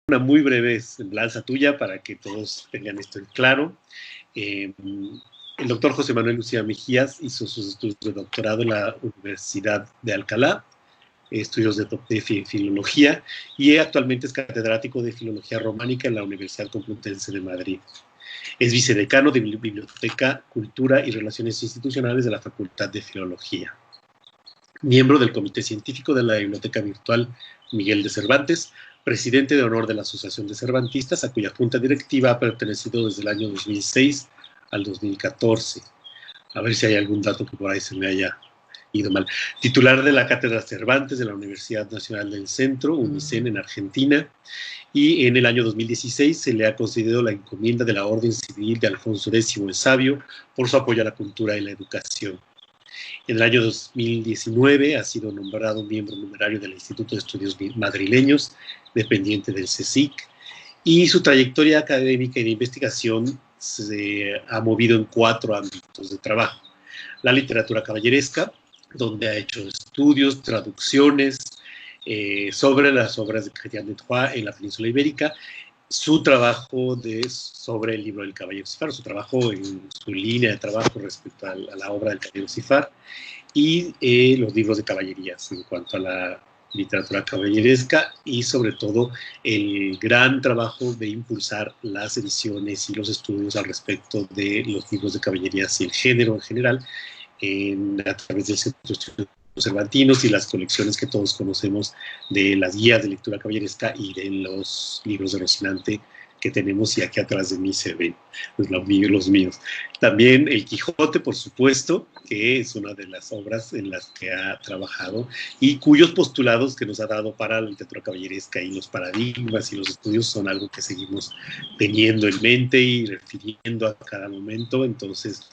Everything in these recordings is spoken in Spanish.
una muy breve semblanza tuya para que todos tengan esto en claro. El doctor José Manuel Lucía Mejías hizo sus estudios de doctorado en la Universidad de Alcalá, estudios de filología, y actualmente es catedrático de filología románica en la Universidad Complutense de Madrid. Es vicedecano de Biblioteca, Cultura y Relaciones Institucionales de la Facultad de Filología. Miembro del Comité Científico de la Biblioteca Virtual Miguel de Cervantes, presidente de honor de la Asociación de Cervantistas, a cuya junta directiva ha pertenecido desde el año 2006 al 2014. A ver si hay algún dato que por ahí se me haya ido mal. Titular de la Cátedra Cervantes de la Universidad Nacional del Centro, UNICEN, en Argentina, y en el año 2016 se le ha concedido la encomienda de la Orden Civil de Alfonso X el Sabio por su apoyo a la cultura y la educación. En el año 2019 ha sido nombrado miembro numerario del Instituto de Estudios Madrileños, dependiente del CSIC, y su trayectoria académica y de investigación se ha movido en 4 ámbitos de trabajo. La literatura caballeresca, donde ha hecho estudios, traducciones sobre las obras de Chrétien de Troyes en la península ibérica, su trabajo sobre el libro del Caballero Cifar, su trabajo en su línea de trabajo respecto a la obra del Caballero Cifar, y los libros de caballerías en cuanto a la literatura caballeresca, y sobre todo el gran trabajo de impulsar las ediciones y los estudios al respecto de los libros de caballerías y el género en general a través del Centro de Estudios Cervantinos y las colecciones que todos conocemos de las guías de lectura caballeresca y de los libros de Rocinante que tenemos, y aquí atrás de mí se ven los míos. También El Quijote, por supuesto, que es una de las obras en las que ha trabajado y cuyos postulados que nos ha dado para la literatura caballeresca y los paradigmas y los estudios son algo que seguimos teniendo en mente y refiriendo a cada momento. Entonces,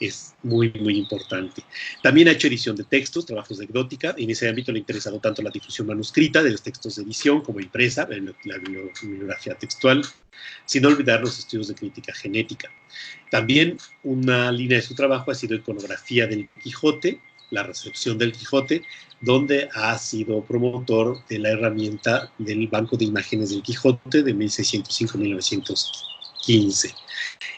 es muy, muy importante. También ha hecho edición de textos, trabajos de anecdótica. En ese ámbito le ha interesado tanto la difusión manuscrita de los textos de edición como impresa, en la bibliografía textual, sin olvidar los estudios de crítica genética. También una línea de su trabajo ha sido iconografía del Quijote, la recepción del Quijote, donde ha sido promotor de la herramienta del Banco de Imágenes del Quijote de 1605-1915.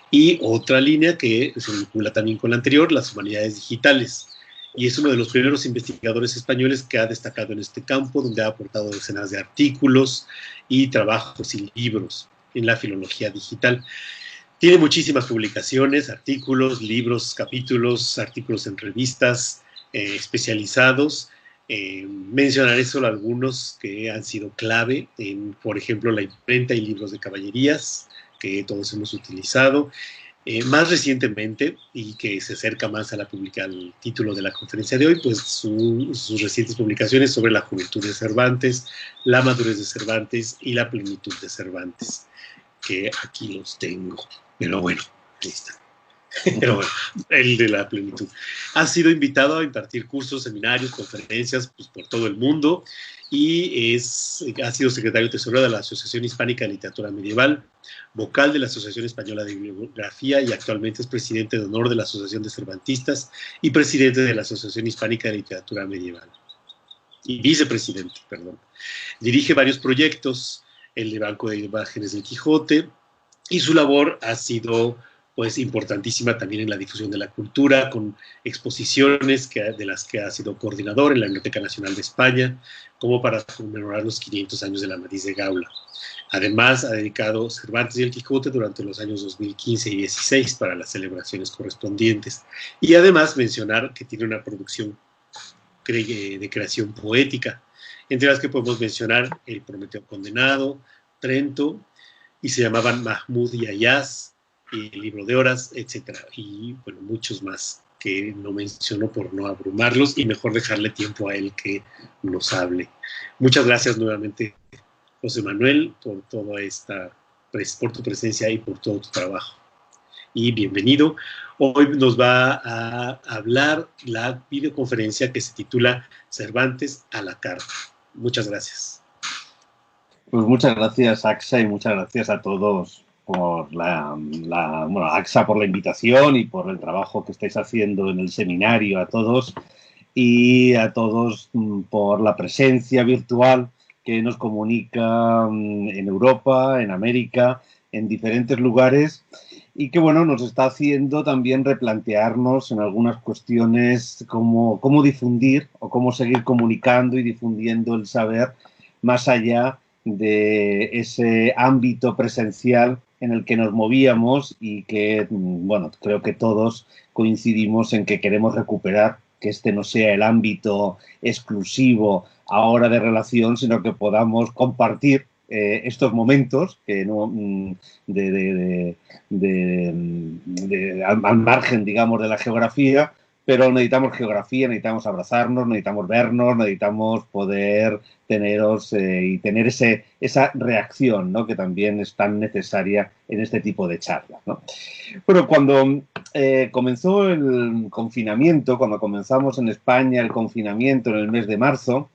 Y otra línea que se vincula también con la anterior, las humanidades digitales. Y es uno de los primeros investigadores españoles que ha destacado en este campo, donde ha aportado decenas de artículos y trabajos y libros en la filología digital. Tiene muchísimas publicaciones, artículos, libros, capítulos, artículos en revistas especializados. Mencionaré solo algunos que han sido clave en, por ejemplo, la imprenta y libros de caballerías, que todos hemos utilizado. Más recientemente, y que se acerca más a al título de la conferencia de hoy, pues sus recientes publicaciones sobre la juventud de Cervantes, la madurez de Cervantes y la plenitud de Cervantes, que aquí los tengo. Pero bueno, ahí está. Pero bueno, el de la plenitud. Ha sido invitado a impartir cursos, seminarios, conferencias pues, por todo el mundo, y ha sido secretario tesorero de la Asociación Hispánica de Literatura Medieval, vocal de la Asociación Española de Bibliografía, y actualmente es presidente de honor de la Asociación de Cervantistas y presidente de la Asociación Hispánica de Literatura Medieval. Y vicepresidente, perdón. Dirige varios proyectos, el de Banco de Imágenes del Quijote, y su labor ha sido pues importantísima también en la difusión de la cultura, con exposiciones de las que ha sido coordinador en la Biblioteca Nacional de España, como para conmemorar los 500 años de la Amadís de Gaula. Además, ha dedicado Cervantes y el Quijote durante los años 2015 y 2016 para las celebraciones correspondientes. Y además mencionar que tiene una producción de creación poética, entre las que podemos mencionar El Prometeo Condenado, Trento, y se llamaban Mahmud y Ayaz, y el Libro de Horas, etc. Y bueno, muchos más que no menciono por no abrumarlos y mejor dejarle tiempo a él que nos hable. Muchas gracias nuevamente, José Manuel, por toda por tu presencia y por todo tu trabajo. Y bienvenido. Hoy nos va a hablar la videoconferencia que se titula Cervantes a la carta. Muchas gracias. Pues muchas gracias, AXA, y muchas gracias a todos por bueno, AXA por la invitación y por el trabajo que estáis haciendo en el seminario, a todos, y a todos por la presencia virtual que nos comunica en Europa, en América, en diferentes lugares, y que, bueno, nos está haciendo también replantearnos en algunas cuestiones cómo difundir o cómo seguir comunicando y difundiendo el saber más allá de ese ámbito presencial en el que nos movíamos y que, bueno, creo que todos coincidimos en que queremos recuperar, que este no sea el ámbito exclusivo ahora de relación, sino que podamos compartir estos momentos que no, al margen, digamos, de la geografía, pero necesitamos geografía, necesitamos abrazarnos, necesitamos vernos, necesitamos poder teneros y tener esa reacción, ¿no?, que también es tan necesaria en este tipo de charlas, ¿no? Bueno, cuando comenzó el confinamiento, cuando comenzamos en España el confinamiento en el mes de marzo,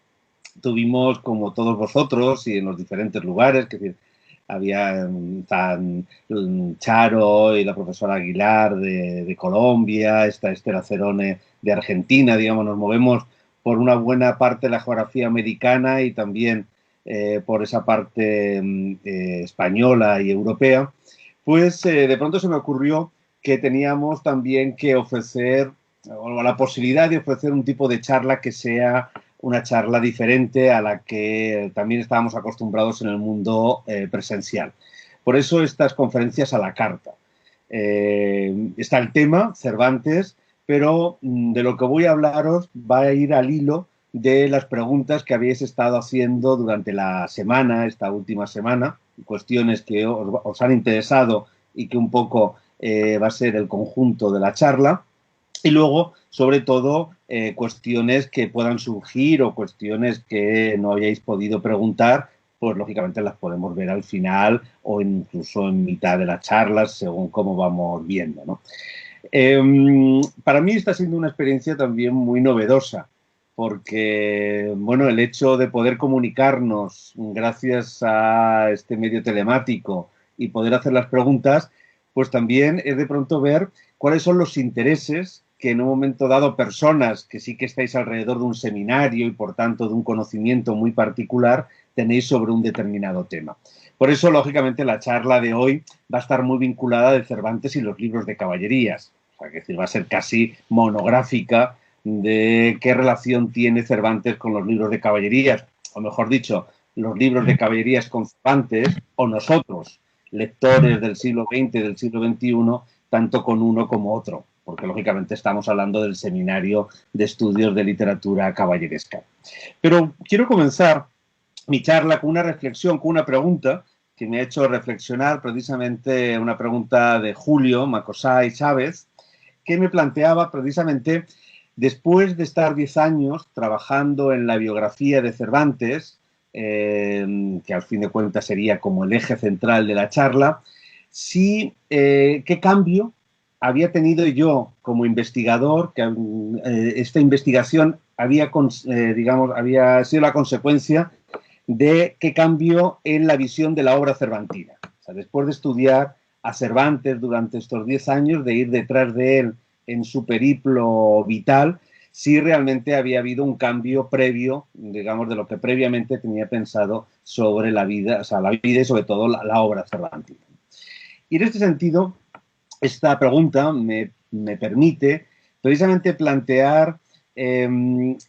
tuvimos, como todos vosotros y en los diferentes lugares, que decir, había tan Charo y la profesora Aguilar de Colombia, esta Esther Cerone de Argentina, digamos, nos movemos por una buena parte de la geografía americana y también por esa parte española y europea, pues de pronto se me ocurrió que teníamos también que ofrecer, o la posibilidad de ofrecer un tipo de charla que sea una charla diferente a la que también estábamos acostumbrados en el mundo presencial. Por eso estas conferencias a la carta. Está el tema, Cervantes, pero de lo que voy a hablaros va a ir al hilo de las preguntas que habéis estado haciendo durante la semana, esta última semana, cuestiones que os han interesado y que un poco va a ser el conjunto de la charla. Y luego, sobre todo, cuestiones que puedan surgir o cuestiones que no hayáis podido preguntar, pues lógicamente las podemos ver al final o incluso en mitad de las charlas, según cómo vamos viendo, ¿no? Para mí está siendo una experiencia también muy novedosa, porque, bueno, el hecho de poder comunicarnos gracias a este medio telemático y poder hacer las preguntas, pues también es de pronto ver cuáles son los intereses que en un momento dado personas que sí que estáis alrededor de un seminario y por tanto de un conocimiento muy particular tenéis sobre un determinado tema. Por eso, lógicamente, la charla de hoy va a estar muy vinculada de Cervantes y los libros de caballerías. O sea, que decir, va a ser casi monográfica de qué relación tiene Cervantes con los libros de caballerías, o mejor dicho, los libros de caballerías con Cervantes, o nosotros, lectores del siglo XX, del siglo XXI, tanto con uno como otro, porque lógicamente estamos hablando del seminario de estudios de literatura caballeresca. Pero quiero comenzar mi charla con una reflexión, con una pregunta que me ha hecho reflexionar, precisamente una pregunta de Julio Macosay Chávez, que me planteaba precisamente, después de estar 10 años trabajando en la biografía de Cervantes, que al fin de cuentas sería como el eje central de la charla, qué cambio había tenido yo como investigador, que esta investigación había sido la consecuencia de qué cambio en la visión de la obra cervantina. O sea, después de estudiar a Cervantes durante estos 10 años, de ir detrás de él en su periplo vital, si realmente había habido un cambio previo, digamos, de lo que previamente tenía pensado sobre la vida, o sea, la vida y sobre todo la obra cervantina. Y en este sentido, esta pregunta me permite precisamente plantear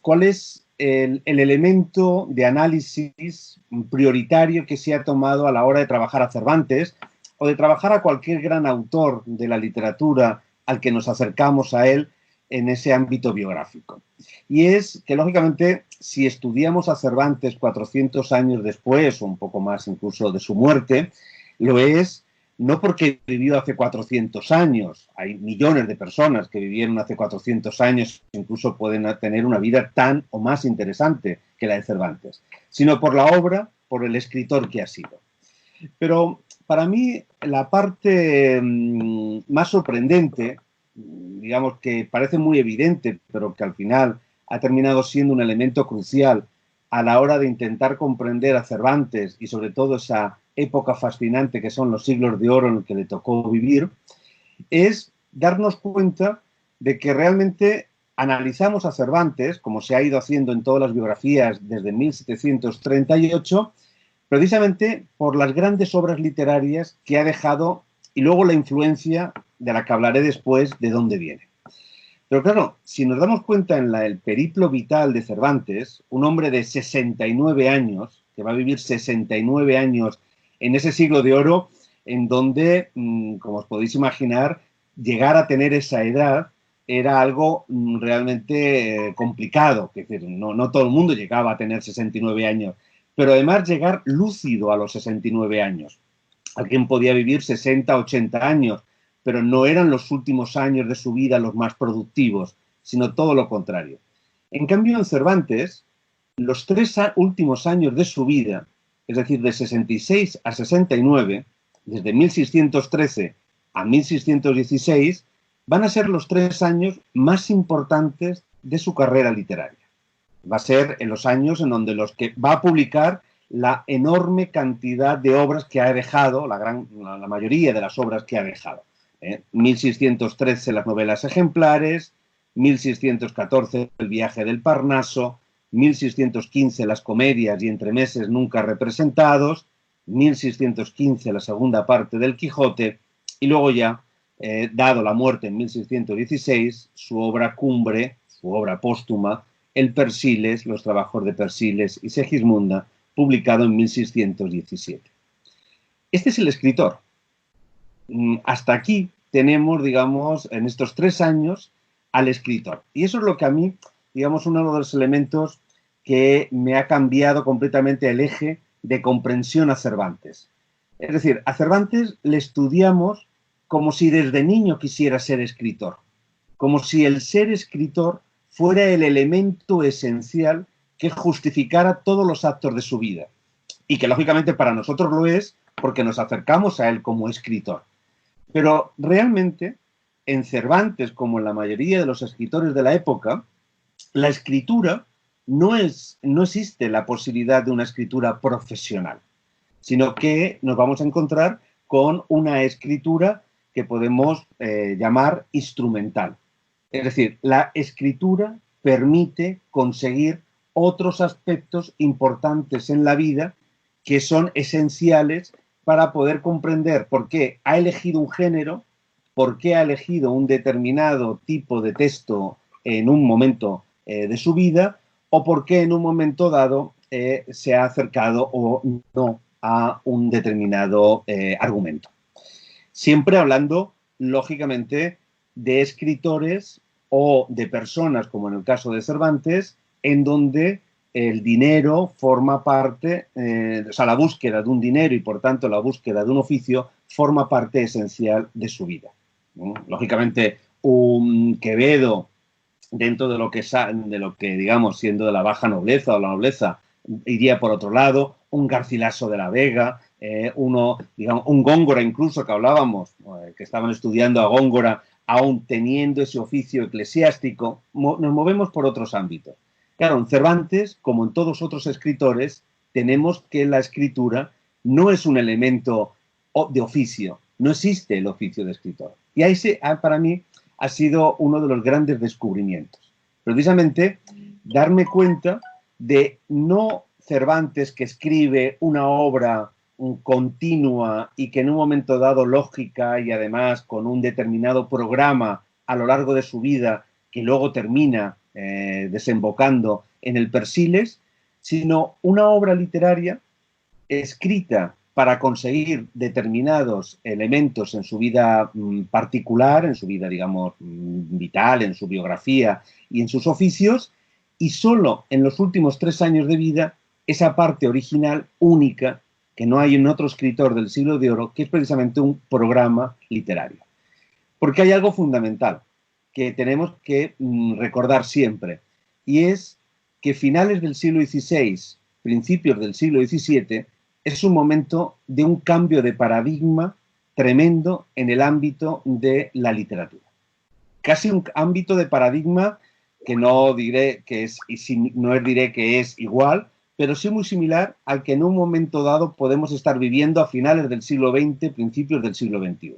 cuál es el elemento de análisis prioritario que se ha tomado a la hora de trabajar a Cervantes o de trabajar a cualquier gran autor de la literatura al que nos acercamos a él en ese ámbito biográfico. Y es que, lógicamente, si estudiamos a Cervantes 400 años después, o un poco más incluso de su muerte, lo es no porque vivió hace 400 años, hay millones de personas que vivieron hace 400 años, incluso pueden tener una vida tan o más interesante que la de Cervantes, sino por la obra, por el escritor que ha sido. Pero para mí la parte más sorprendente, digamos que parece muy evidente, pero que al final ha terminado siendo un elemento crucial a la hora de intentar comprender a Cervantes y sobre todo esa época fascinante que son los siglos de oro en el que le tocó vivir, es darnos cuenta de que realmente analizamos a Cervantes, como se ha ido haciendo en todas las biografías desde 1738, precisamente por las grandes obras literarias que ha dejado y luego la influencia de la que hablaré después de dónde viene. Pero claro, si nos damos cuenta en el periplo vital de Cervantes, un hombre de 69 años, que va a vivir 69 años en ese siglo de oro, en donde, como os podéis imaginar, llegar a tener esa edad era algo realmente complicado. Es decir, no todo el mundo llegaba a tener 69 años, pero además llegar lúcido a los 69 años. Alguien podía vivir 60, 80 años, pero no eran los últimos años de su vida los más productivos, sino todo lo contrario. En cambio, en Cervantes, los 3 últimos años de su vida, es decir, de 66 a 69, desde 1613 a 1616, van a ser los 3 años más importantes de su carrera literaria. Va a ser en los años en donde los que va a publicar la enorme cantidad de obras que ha dejado, la mayoría de las obras que ha dejado. 1613 las novelas ejemplares, 1614 el viaje del Parnaso, 1615 las comedias y entremeses nunca representados, 1615 la segunda parte del Quijote y luego ya, dado la muerte en 1616, su obra cumbre, su obra póstuma, el Persiles, los trabajos de Persiles y Segismunda, publicado en 1617. Este es el escritor. Hasta aquí tenemos, digamos, en estos 3 años al escritor. Y eso es lo que a mí, digamos, uno de los elementos que me ha cambiado completamente el eje de comprensión a Cervantes. Es decir, a Cervantes le estudiamos como si desde niño quisiera ser escritor, como si el ser escritor fuera el elemento esencial que justificara todos los actos de su vida. Y que lógicamente para nosotros lo es porque nos acercamos a él como escritor. Pero realmente, en Cervantes, como en la mayoría de los escritores de la época, la escritura no existe la posibilidad de una escritura profesional, sino que nos vamos a encontrar con una escritura que podemos llamar instrumental. Es decir, la escritura permite conseguir otros aspectos importantes en la vida que son esenciales para poder comprender por qué ha elegido un género, por qué ha elegido un determinado tipo de texto en un momento de su vida o por qué en un momento dado se ha acercado o no a un determinado argumento. Siempre hablando, lógicamente, de escritores o de personas, como en el caso de Cervantes, en donde el dinero forma parte, o sea, la búsqueda de un dinero y, por tanto, la búsqueda de un oficio forma parte esencial de su vida. Lógicamente, un Quevedo, dentro de lo que, digamos, siendo de la baja nobleza o la nobleza, iría por otro lado, un Garcilaso de la Vega, digamos, un Góngora incluso que hablábamos, que estaban estudiando a Góngora, aún teniendo ese oficio eclesiástico, nos movemos por otros ámbitos. Claro, en Cervantes, como en todos otros escritores, tenemos que la escritura no es un elemento de oficio, no existe el oficio de escritor. Y ahí para mí ha sido uno de los grandes descubrimientos. Precisamente darme cuenta de no Cervantes que escribe una obra continua y que en un momento dado lógica y además con un determinado programa a lo largo de su vida que luego termina desembocando en el Persiles, sino una obra literaria escrita para conseguir determinados elementos en su vida particular, en su vida, digamos, vital, en su biografía y en sus oficios, y solo en los últimos 3 años de vida esa parte original única que no hay en otro escritor del siglo de oro, que es precisamente un programa literario. Porque hay algo fundamental que tenemos que recordar siempre, y es que finales del siglo XVI, principios del siglo XVII, es un momento de un cambio de paradigma tremendo en el ámbito de la literatura. Casi un ámbito de paradigma que no diré que es, diré que es igual, pero sí muy similar al que en un momento dado podemos estar viviendo a finales del siglo XX, principios del siglo XXI.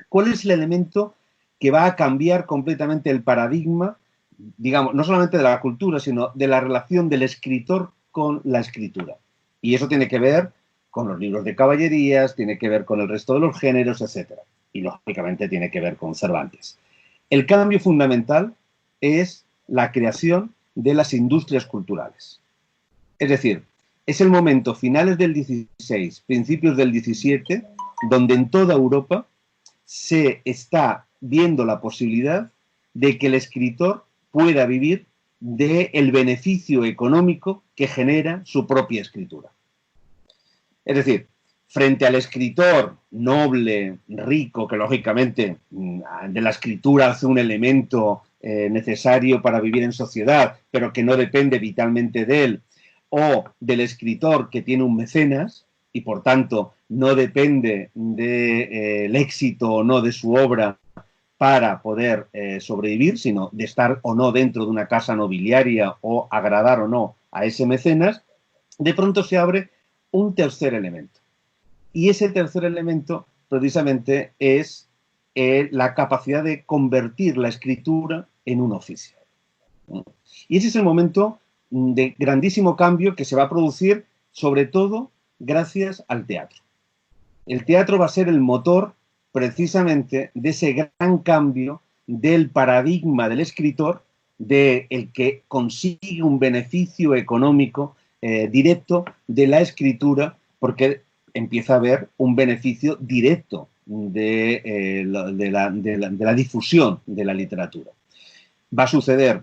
¿Cuál es el elemento que va a cambiar completamente el paradigma digamos, no solamente de la cultura, sino de la relación del escritor con la escritura. Y eso tiene que ver con los libros de caballerías, tiene que ver con el resto de los géneros, etc. Y, lógicamente, tiene que ver con Cervantes. El cambio fundamental es la creación de las industrias culturales. Es decir, es el momento, finales del XVI, principios del XVII, donde en toda Europa se está viendo la posibilidad de que el escritor pueda vivir del beneficio económico que genera su propia escritura. Es decir, frente al escritor noble, rico, que lógicamente de la escritura hace un elemento necesario para vivir en sociedad, pero que no depende vitalmente de él, o del escritor que tiene un mecenas y por tanto no depende del éxito o no de su obra para poder sobrevivir, sino de estar o no dentro de una casa nobiliaria o agradar o no a ese mecenas, de pronto se abre un tercer elemento. Y ese tercer elemento precisamente es la capacidad de convertir la escritura en un oficio. Y ese es el momento de grandísimo cambio que se va a producir sobre todo gracias al teatro. El teatro va a ser el motor precisamente de ese gran cambio del paradigma del escritor, de el que consigue un beneficio económico directo de la escritura, porque empieza a haber un beneficio directo de la difusión de la literatura. Va a suceder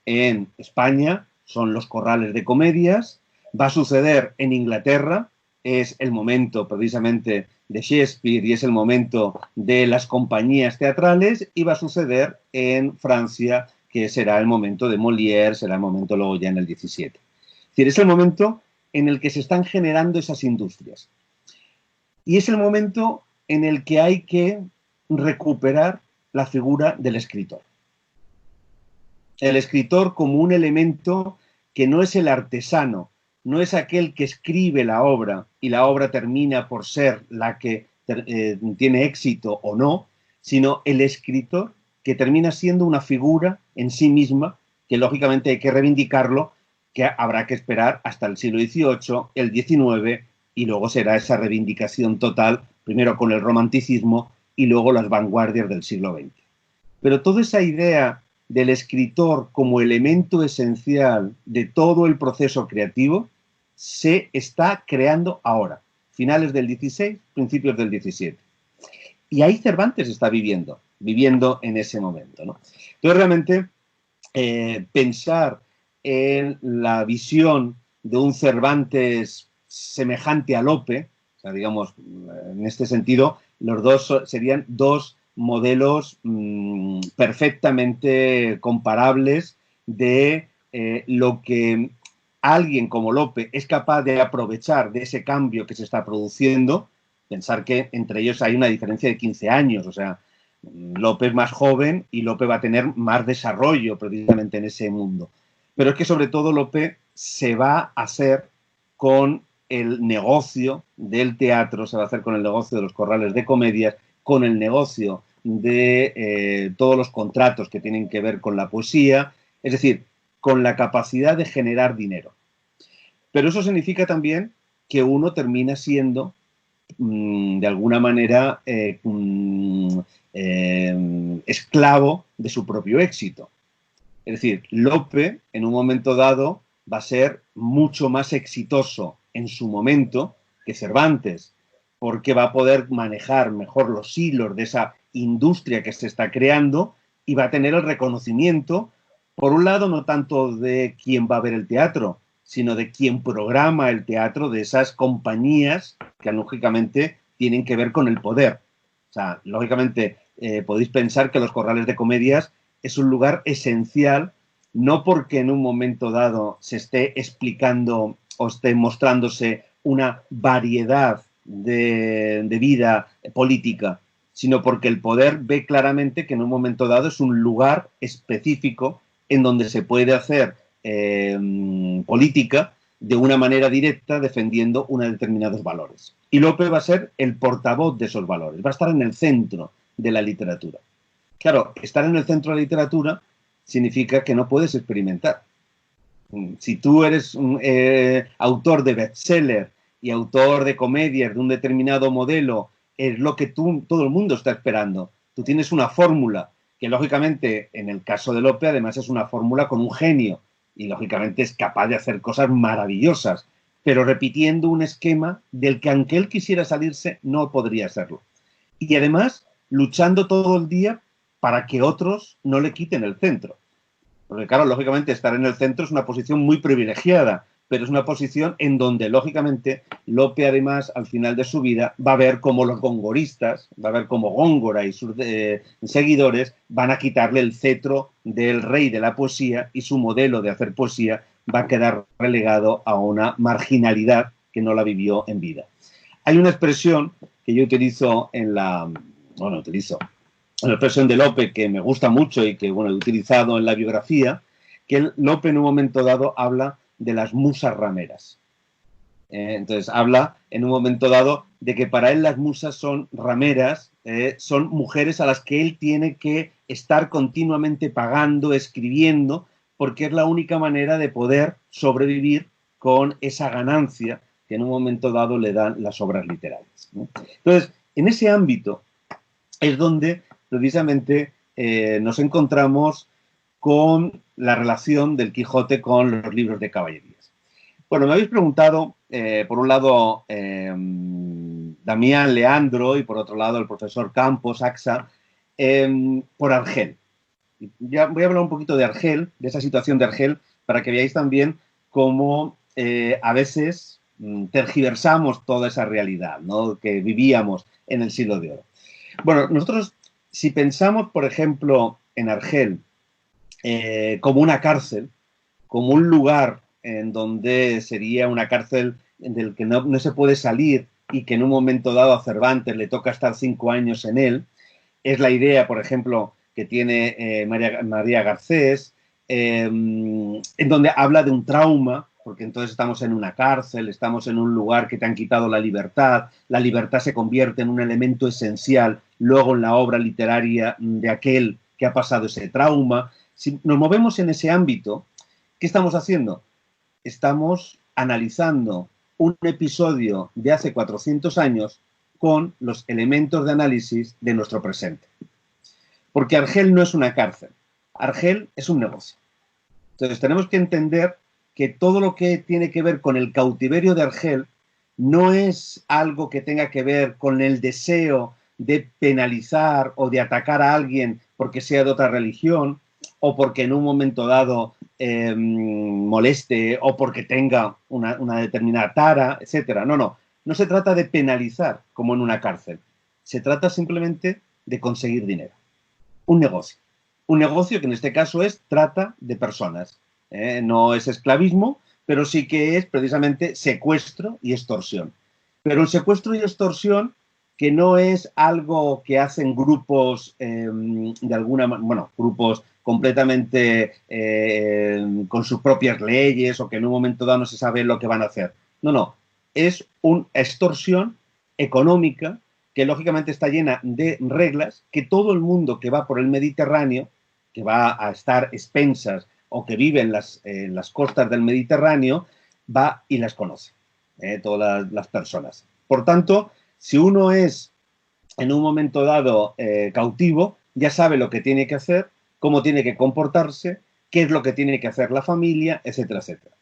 en España, son los corrales de comedias, va a suceder en Inglaterra, es el momento precisamente de Shakespeare y es el momento de las compañías teatrales, y va a suceder en Francia, que será el momento de Molière, será el momento luego ya en el 17. Es decir, es el momento en el que se están generando esas industrias. Y es el momento en el que hay que recuperar la figura del escritor. El escritor como un elemento que no es el artesano, no es aquel que escribe la obra y la obra termina por ser la que tiene éxito o no, sino el escritor que termina siendo una figura en sí misma, que lógicamente hay que reivindicarlo, que habrá que esperar hasta el siglo XVIII, el XIX, y luego será esa reivindicación total, primero con el romanticismo y luego las vanguardias del siglo XX. Pero toda esa idea del escritor como elemento esencial de todo el proceso creativo se está creando ahora, finales del XVI, principios del XVII. Y ahí Cervantes está viviendo en ese momento, ¿no? Entonces, realmente, pensar en la visión de un Cervantes semejante a Lope, o sea, digamos, en este sentido, los dos serían dos modelos perfectamente comparables de lo que alguien como Lope es capaz de aprovechar de ese cambio que se está produciendo. Pensar que entre ellos hay una diferencia de 15 años, o sea, Lope es más joven y Lope va a tener más desarrollo precisamente en ese mundo. Pero es que sobre todo Lope se va a hacer con el negocio del teatro, se va a hacer con el negocio de los corrales de comedias, con el negocio de todos los contratos que tienen que ver con la poesía, es decir, con la capacidad de generar dinero. Pero eso significa también que uno termina siendo, de alguna manera, esclavo de su propio éxito. Es decir, Lope, en un momento dado, va a ser mucho más exitoso en su momento que Cervantes, porque va a poder manejar mejor los hilos de esa industria que se está creando y va a tener el reconocimiento, por un lado, no tanto de quién va a ver el teatro, sino de quién programa el teatro, de esas compañías que, lógicamente, tienen que ver con el poder. O sea, lógicamente, podéis pensar que los corrales de comedias es un lugar esencial, no porque en un momento dado se esté explicando o esté mostrándose una variedad de vida política, sino porque el poder ve claramente que en un momento dado es un lugar específico en donde se puede hacer política de una manera directa defendiendo unos determinados valores. Y Lope va a ser el portavoz de esos valores, va a estar en el centro de la literatura. Claro, estar en el centro de la literatura significa que no puedes experimentar. Si tú eres un autor de bestseller y autor de comedias de un determinado modelo, es lo que todo el mundo está esperando. Tú tienes una fórmula que, lógicamente, en el caso de Lope, además es una fórmula con un genio y, lógicamente, es capaz de hacer cosas maravillosas, pero repitiendo un esquema del que, aunque él quisiera salirse, no podría hacerlo. Y, además, luchando todo el día para que otros no le quiten el centro. Porque, claro, lógicamente, estar en el centro es una posición muy privilegiada, pero es una posición en donde, lógicamente, Lope, además, al final de su vida, va a ver cómo los gongoristas, va a ver cómo Góngora y sus seguidores van a quitarle el cetro del rey de la poesía y su modelo de hacer poesía va a quedar relegado a una marginalidad que no la vivió en vida. Hay una expresión que yo utilizo en la expresión de Lope que me gusta mucho y que, bueno, he utilizado en la biografía, que Lope en un momento dado habla de las musas rameras. Entonces habla en un momento dado de que para él las musas son rameras, son mujeres a las que él tiene que estar continuamente pagando, escribiendo, porque es la única manera de poder sobrevivir con esa ganancia que en un momento dado le dan las obras literarias, ¿no? Entonces, en ese ámbito es donde precisamente nos encontramos con la relación del Quijote con los libros de caballerías. Bueno, me habéis preguntado, por un lado, Damián, Leandro, y por otro lado, el profesor Campos, Axa, por Argel. Ya voy a hablar un poquito de Argel, de esa situación de Argel, para que veáis también cómo a veces tergiversamos toda esa realidad, ¿no?, que vivíamos en el siglo de oro. Bueno, nosotros, si pensamos, por ejemplo, en Argel como una cárcel, como un lugar en donde sería una cárcel del que no se puede salir y que en un momento dado a Cervantes le toca estar 5 años en él, es la idea, por ejemplo, que tiene María Garcés, en donde habla de un trauma, porque entonces estamos en una cárcel, estamos en un lugar que te han quitado la libertad se convierte en un elemento esencial luego en la obra literaria de aquel que ha pasado ese trauma. Si nos movemos en ese ámbito, ¿qué estamos haciendo? Estamos analizando un episodio de hace 400 años con los elementos de análisis de nuestro presente. Porque Argel no es una cárcel, Argel es un negocio. Entonces tenemos que entender que todo lo que tiene que ver con el cautiverio de Argel no es algo que tenga que ver con el deseo de penalizar o de atacar a alguien porque sea de otra religión o porque en un momento dado moleste o porque tenga una determinada tara, etc. No se trata de penalizar como en una cárcel. Se trata simplemente de conseguir dinero. Un negocio. Un negocio que en este caso es trata de personas. No es esclavismo, pero sí que es precisamente secuestro y extorsión. Pero el secuestro y extorsión que no es algo que hacen grupos de alguna manera, bueno, grupos completamente con sus propias leyes o que en un momento dado no se sabe lo que van a hacer. No, es una extorsión económica que lógicamente está llena de reglas que todo el mundo que va por el Mediterráneo, que va a estar expensas o que vive en las costas del Mediterráneo, va y las conoce, todas las personas. Por tanto, si uno es en un momento dado cautivo, ya sabe lo que tiene que hacer, cómo tiene que comportarse, qué es lo que tiene que hacer la familia, etcétera, etcétera.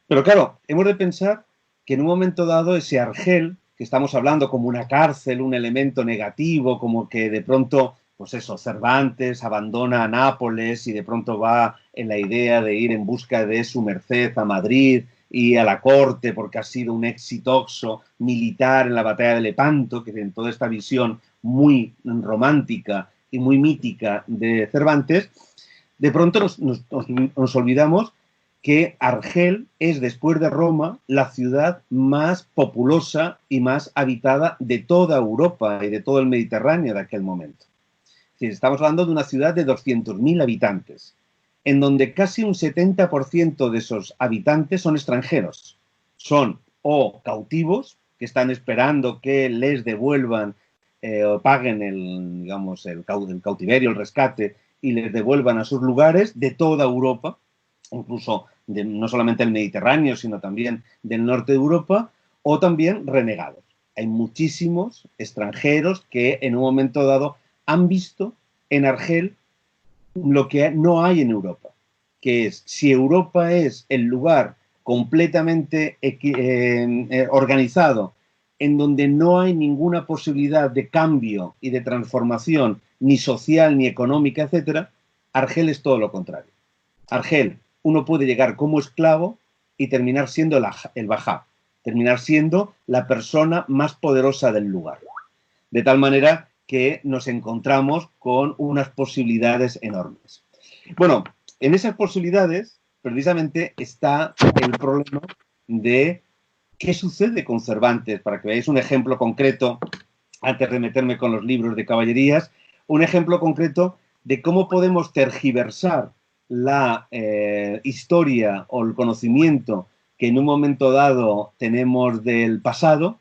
Pero claro, hemos de pensar que en un momento dado ese Argel, que estamos hablando como una cárcel, un elemento negativo, como que de pronto, pues eso, Cervantes abandona a Nápoles y de pronto va en la idea de ir en busca de su merced a Madrid y a la corte porque ha sido un exitoso militar en la batalla de Lepanto, que tiene toda esta visión muy romántica y muy mítica de Cervantes, de pronto nos olvidamos que Argel es, después de Roma, la ciudad más populosa y más habitada de toda Europa y de todo el Mediterráneo de aquel momento. Es decir, estamos hablando de una ciudad de 200.000 habitantes, en donde casi un 70% de esos habitantes son extranjeros. Son o cautivos, que están esperando que les devuelvan o paguen el cautiverio, el rescate, y les devuelvan a sus lugares de toda Europa, incluso no solamente del Mediterráneo, sino también del norte de Europa, o también renegados. Hay muchísimos extranjeros que en un momento dado han visto en Argel lo que no hay en Europa, que es, si Europa es el lugar completamente organizado, en donde no hay ninguna posibilidad de cambio y de transformación, ni social, ni económica, etcétera, Argel es todo lo contrario. Argel, uno puede llegar como esclavo y terminar siendo el bajá, terminar siendo la persona más poderosa del lugar. De tal manera que nos encontramos con unas posibilidades enormes. Bueno, en esas posibilidades precisamente está el problema de qué sucede con Cervantes, para que veáis un ejemplo concreto, antes de meterme con los libros de caballerías, un ejemplo concreto de cómo podemos tergiversar la historia o el conocimiento que en un momento dado tenemos del pasado,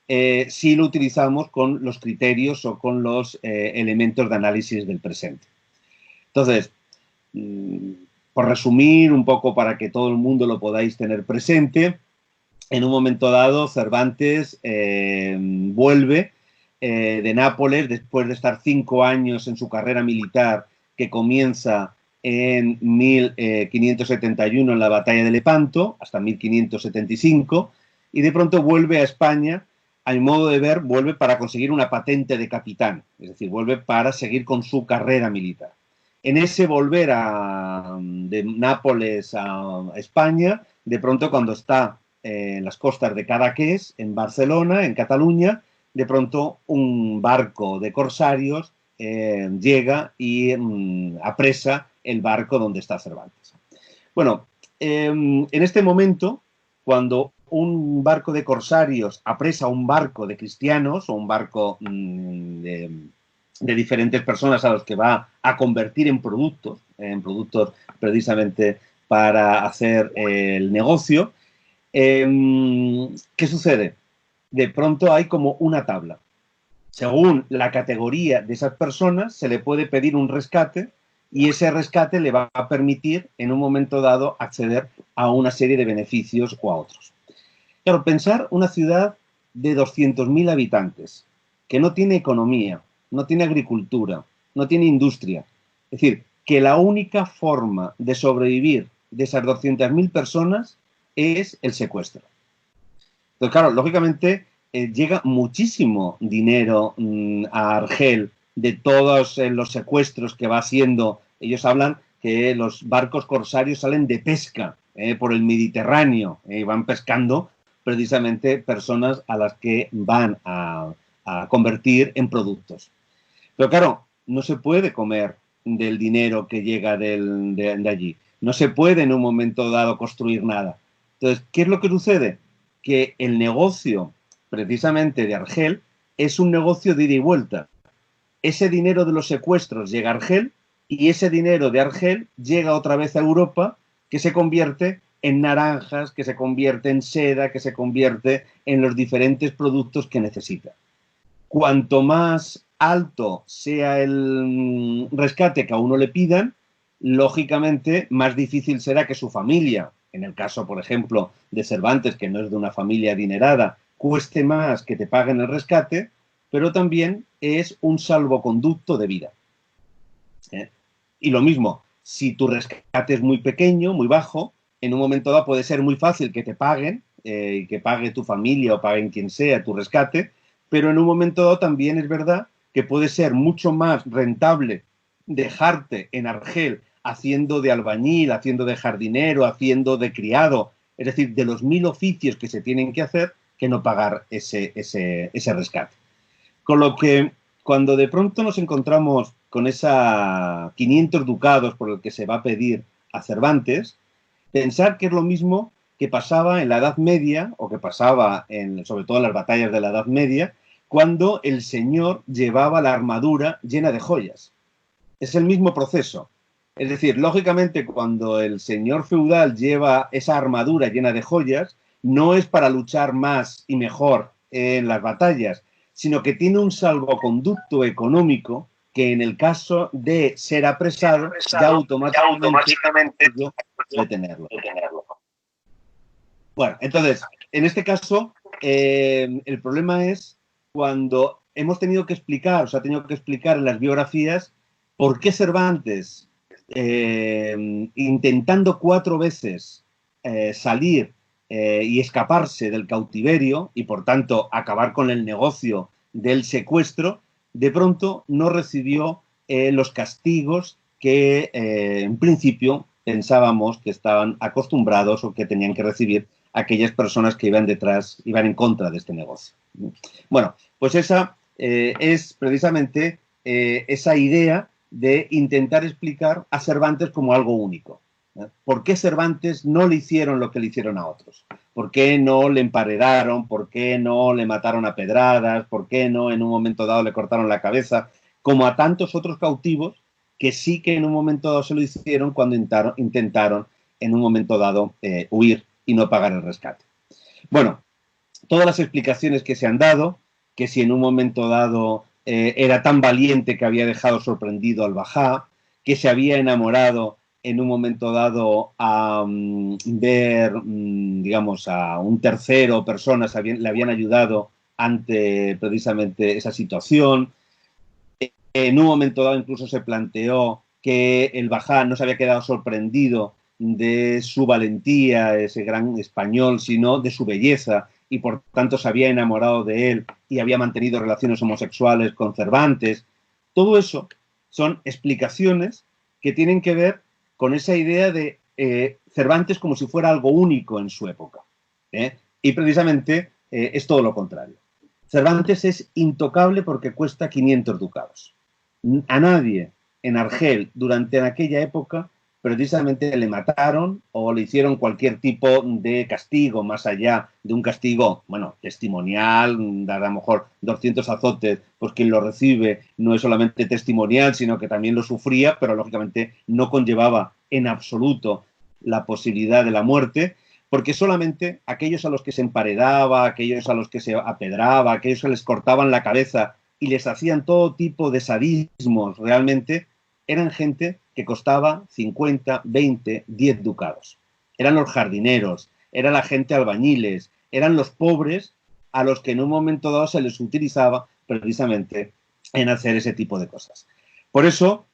si lo utilizamos con los criterios o con los elementos de análisis del presente. Entonces, por resumir un poco para que todo el mundo lo podáis tener presente, en un momento dado Cervantes vuelve de Nápoles después de estar 5 años en su carrera militar que comienza en 1571 en la batalla de Lepanto hasta 1575 y de pronto vuelve a España. A mi modo de ver, vuelve para conseguir una patente de capitán, es decir, vuelve para seguir con su carrera militar. En ese volver de Nápoles a España, de pronto cuando está en las costas de Cadaqués, en Barcelona, en Cataluña, de pronto un barco de corsarios llega y apresa el barco donde está Cervantes. Bueno, en este momento, cuando un barco de corsarios apresa un barco de cristianos o un barco de diferentes personas a los que va a convertir en productos precisamente para hacer el negocio, ¿qué sucede? De pronto hay como una tabla. Según la categoría de esas personas, se le puede pedir un rescate y ese rescate le va a permitir en un momento dado acceder a una serie de beneficios o a otros. Claro, pensar una ciudad de 200.000 habitantes que no tiene economía, no tiene agricultura, no tiene industria. Es decir, que la única forma de sobrevivir de esas 200.000 personas es el secuestro. Entonces, claro, lógicamente llega muchísimo dinero a Argel de todos los secuestros que va haciendo. Ellos hablan que los barcos corsarios salen de pesca por el Mediterráneo y van pescando precisamente personas a las que van a convertir en productos. Pero claro, no se puede comer del dinero que llega de allí. No se puede en un momento dado construir nada. Entonces, ¿qué es lo que sucede? Que el negocio precisamente de Argel es un negocio de ida y vuelta. Ese dinero de los secuestros llega a Argel y ese dinero de Argel llega otra vez a Europa, que se convierte en naranjas, que se convierte en seda, que se convierte en los diferentes productos que necesita. Cuanto más alto sea el rescate que a uno le pidan, lógicamente más difícil será que su familia, en el caso, por ejemplo, de Cervantes, que no es de una familia adinerada, cueste más que te paguen el rescate, pero también es un salvoconducto de vida. Y lo mismo, si tu rescate es muy pequeño, muy bajo, en un momento dado puede ser muy fácil que te paguen, que pague tu familia o paguen quien sea tu rescate, pero en un momento dado también es verdad que puede ser mucho más rentable dejarte en Argel haciendo de albañil, haciendo de jardinero, haciendo de criado, es decir, de los 1000 oficios que se tienen que hacer, que no pagar ese rescate. Con lo que cuando de pronto nos encontramos con esa 500 ducados por el que se va a pedir a Cervantes, pensar que es lo mismo que pasaba en la Edad Media, o que pasaba sobre todo en las batallas de la Edad Media, cuando el señor llevaba la armadura llena de joyas. Es el mismo proceso. Es decir, lógicamente, cuando el señor feudal lleva esa armadura llena de joyas, no es para luchar más y mejor en las batallas, sino que tiene un salvoconducto económico que en el caso de ser apresado, ya automáticamente detenerlo. Bueno, entonces, en este caso, el problema es cuando hemos tenido que explicar, o se ha tenido que explicar en las biografías, por qué Cervantes, intentando 4 veces salir y escaparse del cautiverio y, por tanto, acabar con el negocio del secuestro, de pronto no recibió los castigos que en principio pensábamos que estaban acostumbrados o que tenían que recibir aquellas personas que iban detrás, iban en contra de este negocio. Bueno, pues esa es precisamente esa idea de intentar explicar a Cervantes como algo único. ¿Por qué Cervantes no le hicieron lo que le hicieron a otros? ¿Por qué no le emparedaron? ¿Por qué no le mataron a pedradas? ¿Por qué no en un momento dado le cortaron la cabeza? Como a tantos otros cautivos que sí que en un momento dado se lo hicieron cuando intentaron en un momento dado huir y no pagar el rescate. Bueno, todas las explicaciones que se han dado, que si en un momento dado era tan valiente que había dejado sorprendido al Bajá, que se había enamorado en un momento dado a ver, digamos, a un tercero, personas le habían ayudado ante precisamente esa situación. En un momento dado incluso se planteó que el Bajá no se había quedado sorprendido de su valentía, ese gran español, sino de su belleza, y por tanto se había enamorado de él y había mantenido relaciones homosexuales con Cervantes. Todo eso son explicaciones que tienen que ver con esa idea de Cervantes como si fuera algo único en su época. Y precisamente es todo lo contrario. Cervantes es intocable porque cuesta 500 ducados. A nadie en Argel durante aquella época precisamente le mataron o le hicieron cualquier tipo de castigo, más allá de un castigo, bueno, testimonial, dar a lo mejor 200 azotes, pues quien lo recibe no es solamente testimonial, sino que también lo sufría, pero lógicamente no conllevaba en absoluto la posibilidad de la muerte, porque solamente aquellos a los que se emparedaba, aquellos a los que se apedraba, aquellos que les cortaban la cabeza y les hacían todo tipo de sadismos realmente, eran gente que costaba 50, 20, 10 ducados. Eran los jardineros, era la gente albañiles, eran los pobres a los que en un momento dado se les utilizaba precisamente en hacer ese tipo de cosas. Por eso,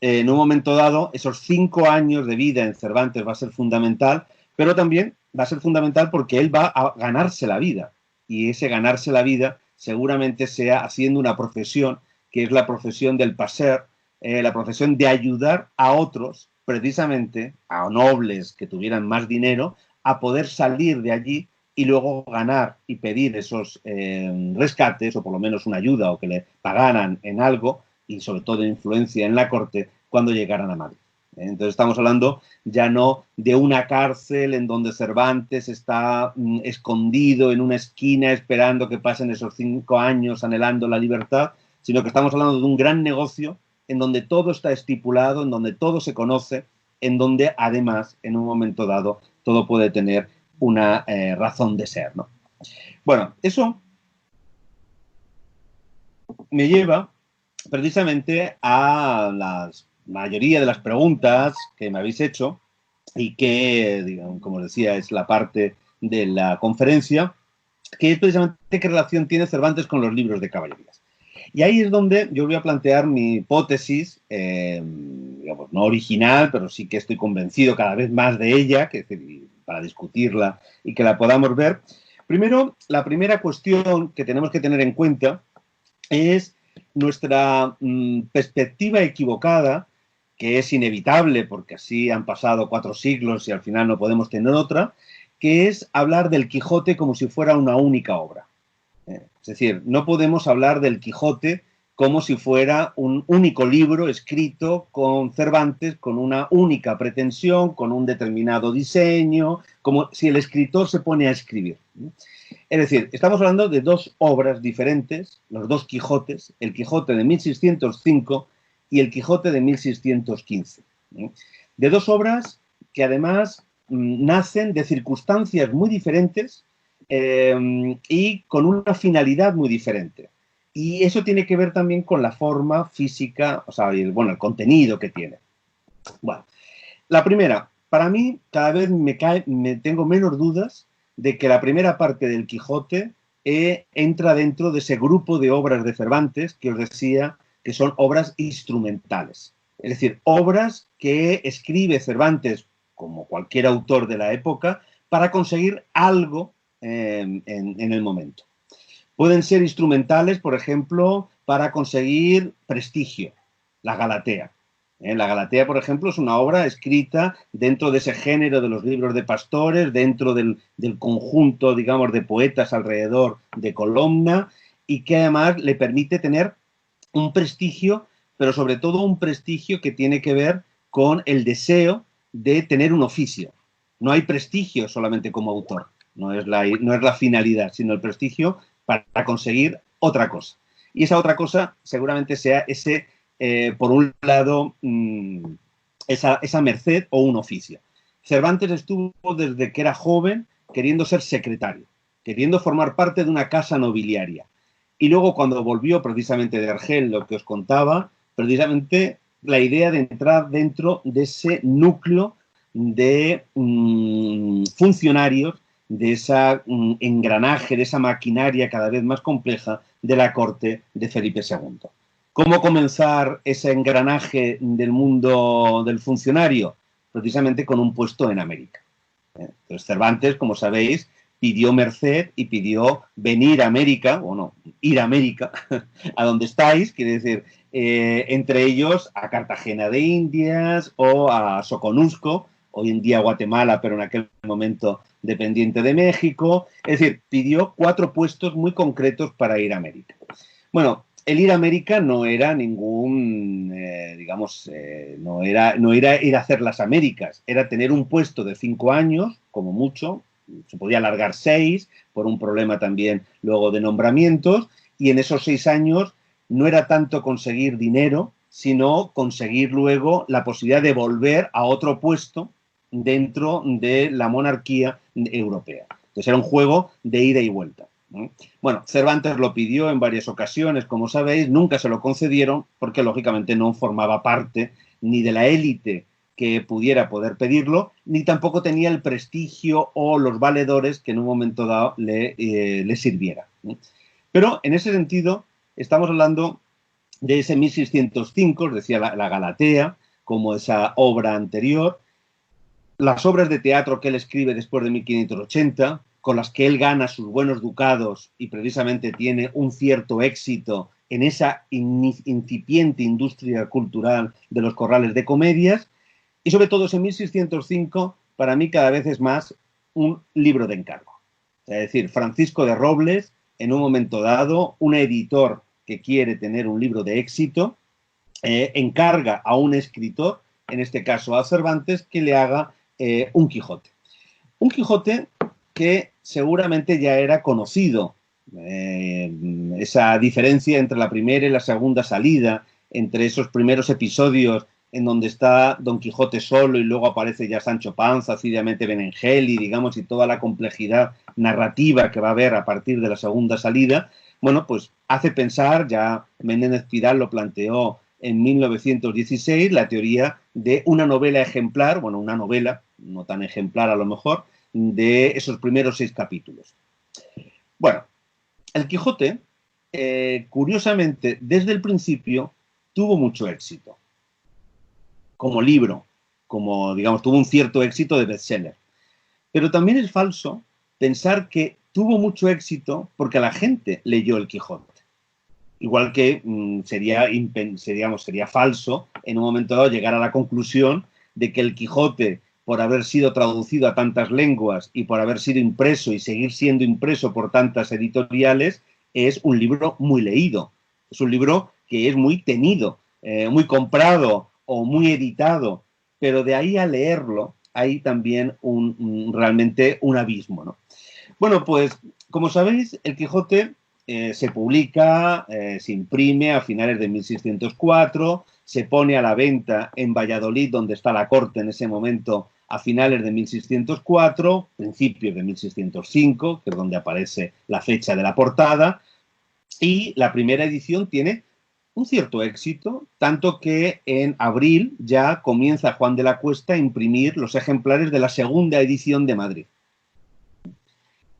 en un momento dado, esos 5 años de vida en Cervantes va a ser fundamental, pero también va a ser fundamental porque él va a ganarse la vida. Y ese ganarse la vida seguramente sea haciendo una profesión, que es la profesión del paseur, la profesión de ayudar a otros, precisamente a nobles que tuvieran más dinero, a poder salir de allí y luego ganar y pedir esos rescates, o por lo menos una ayuda, o que le pagaran en algo, y sobre todo influencia en la corte, cuando llegaran a Madrid. Entonces estamos hablando ya no de una cárcel en donde Cervantes está escondido en una esquina esperando que pasen esos 5 años anhelando la libertad, sino que estamos hablando de un gran negocio en donde todo está estipulado, en donde todo se conoce, en donde además, en un momento dado, todo puede tener una razón de ser, ¿no? Bueno, eso me lleva precisamente a la mayoría de las preguntas que me habéis hecho y que, digamos, como decía, es la parte de la conferencia, que es precisamente qué relación tiene Cervantes con los libros de caballerías. Y ahí es donde yo voy a plantear mi hipótesis, digamos, no original, pero sí que estoy convencido cada vez más de ella, que, para discutirla y que la podamos ver. Primero, la primera cuestión que tenemos que tener en cuenta es nuestra perspectiva equivocada, que es inevitable porque así han pasado 4 siglos y al final no podemos tener otra, que es hablar del Quijote como si fuera una única obra. Es decir, no podemos hablar del Quijote como si fuera un único libro escrito con Cervantes, con una única pretensión, con un determinado diseño, como si el escritor se pone a escribir. Es decir, estamos hablando de 2 obras diferentes, los 2 Quijotes, el Quijote de 1605 y el Quijote de 1615. De 2 obras que además nacen de circunstancias muy diferentes y con una finalidad muy diferente. Y eso tiene que ver también con la forma física, o sea, el contenido que tiene. Bueno, la primera, para mí cada vez me tengo menos dudas de que la primera parte del Quijote entra dentro de ese grupo de obras de Cervantes que os decía que son obras instrumentales. Es decir, obras que escribe Cervantes, como cualquier autor de la época, para conseguir algo en el momento. Pueden ser instrumentales, por ejemplo, para conseguir prestigio, la Galatea. La Galatea, por ejemplo, es una obra escrita dentro de ese género de los libros de pastores, dentro del conjunto, digamos, de poetas alrededor de Columna, y que además le permite tener un prestigio, pero sobre todo un prestigio que tiene que ver con el deseo de tener un oficio. No hay prestigio solamente como autor, no es la finalidad, sino el prestigio para conseguir otra cosa. Y esa otra cosa seguramente sea por un lado, esa merced o un oficio. Cervantes estuvo desde que era joven queriendo ser secretario, queriendo formar parte de una casa nobiliaria. Y luego cuando volvió precisamente de Argel, lo que os contaba, precisamente la idea de entrar dentro de ese núcleo de funcionarios, de ese engranaje, de esa maquinaria cada vez más compleja de la corte de Felipe II. ¿Cómo comenzar ese engranaje del mundo del funcionario? Precisamente con un puesto en América. Entonces Cervantes, como sabéis, pidió merced y pidió venir a América, o no, ir a América, a donde estáis, quiere decir, entre ellos a Cartagena de Indias o a Soconusco, hoy en día Guatemala, pero en aquel momento dependiente de México. Es decir, pidió 4 puestos muy concretos para ir a América. Bueno, el ir a América no era ningún, no era ir a hacer las Américas, era tener un puesto de 5 años, como mucho, se podía alargar 6, por un problema también luego de nombramientos, y en esos 6 años no era tanto conseguir dinero, sino conseguir luego la posibilidad de volver a otro puesto dentro de la monarquía europea. Entonces era un juego de ida y vuelta. Bueno, Cervantes lo pidió en varias ocasiones, como sabéis, nunca se lo concedieron porque lógicamente no formaba parte ni de la élite que pudiera poder pedirlo, ni tampoco tenía el prestigio o los valedores que en un momento dado le sirviera. Pero en ese sentido estamos hablando de ese 1605, os decía la Galatea, como esa obra anterior, las obras de teatro que él escribe después de 1580, con las que él gana sus buenos ducados y precisamente tiene un cierto éxito en esa incipiente industria cultural de los corrales de comedias, y sobre todo ese 1605 para mí cada vez es más un libro de encargo. Es decir, Francisco de Robles, en un momento dado, un editor que quiere tener un libro de éxito, encarga a un escritor, en este caso a Cervantes, que le haga un Quijote. Un Quijote que seguramente ya era conocido, esa diferencia entre la primera y la segunda salida, entre esos primeros episodios en donde está Don Quijote solo y luego aparece ya Sancho Panza, Cidiamente Benengeli, digamos, y toda la complejidad narrativa que va a haber a partir de la segunda salida, bueno, pues hace pensar, ya Menéndez Pidal lo planteó en 1916, la teoría de una novela ejemplar, bueno, una novela, no tan ejemplar a lo mejor, de esos primeros 6 capítulos. Bueno, el Quijote, curiosamente, desde el principio, tuvo mucho éxito. Como libro, como, digamos, tuvo un cierto éxito de bestseller. Pero también es falso pensar que tuvo mucho éxito porque la gente leyó el Quijote. Igual que sería falso en un momento dado llegar a la conclusión de que el Quijote, por haber sido traducido a tantas lenguas y por haber sido impreso y seguir siendo impreso por tantas editoriales, es un libro muy leído. Es un libro que es muy tenido, muy comprado o muy editado, pero de ahí a leerlo hay también realmente un abismo, ¿no? Bueno, pues como sabéis, el Quijote se publica, se imprime a finales de 1604, se pone a la venta en Valladolid, donde está la corte en ese momento, a finales de 1604, principios de 1605, que es donde aparece la fecha de la portada, Y la primera edición tiene un cierto éxito, tanto que en abril ya comienza Juan de la Cuesta a imprimir los ejemplares de la segunda edición de Madrid.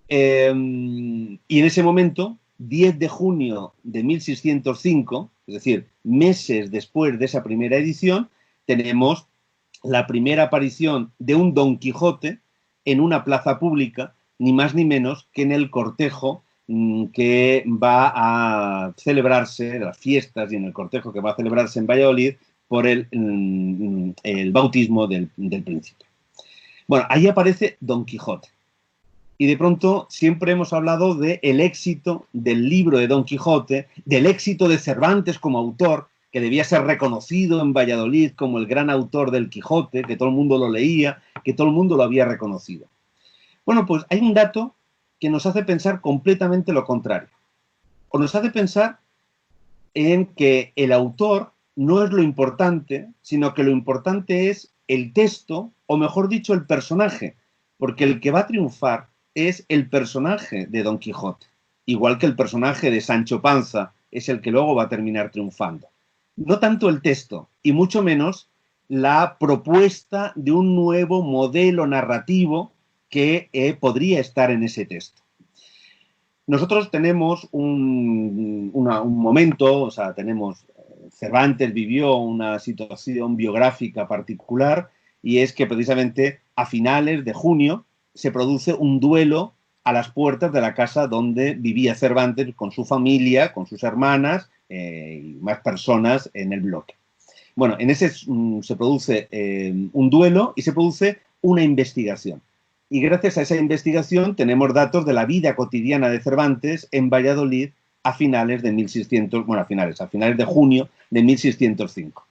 Y en ese momento, 10 de junio de 1605, es decir, meses después de esa primera edición, tenemos la primera aparición de un Don Quijote en una plaza pública, ni más ni menos que en el cortejo que va a celebrarse, las fiestas y en el cortejo que va a celebrarse en Valladolid por el bautismo del príncipe. Bueno, ahí aparece Don Quijote. Y de pronto siempre hemos hablado del éxito del libro de Don Quijote, del éxito de Cervantes como autor, que debía ser reconocido en Valladolid como el gran autor del Quijote, que todo el mundo lo leía, que todo el mundo lo había reconocido. Bueno, pues hay un dato que nos hace pensar completamente lo contrario. O nos hace pensar en que el autor no es lo importante, sino que lo importante es el texto, o mejor dicho, el personaje, porque el que va a triunfar es el personaje de Don Quijote, igual que el personaje de Sancho Panza es el que luego va a terminar triunfando. No tanto el texto, y mucho menos la propuesta de un nuevo modelo narrativo que podría estar en ese texto. Nosotros tenemos un momento, o sea, Cervantes vivió una situación biográfica particular, y es que precisamente a finales de junio se produce un duelo a las puertas de la casa donde vivía Cervantes con su familia, con sus hermanas y más personas en el bloque. Bueno, en ese se produce un duelo y se produce una investigación. Y gracias a esa investigación tenemos datos de la vida cotidiana de Cervantes en Valladolid a finales de junio de 1605.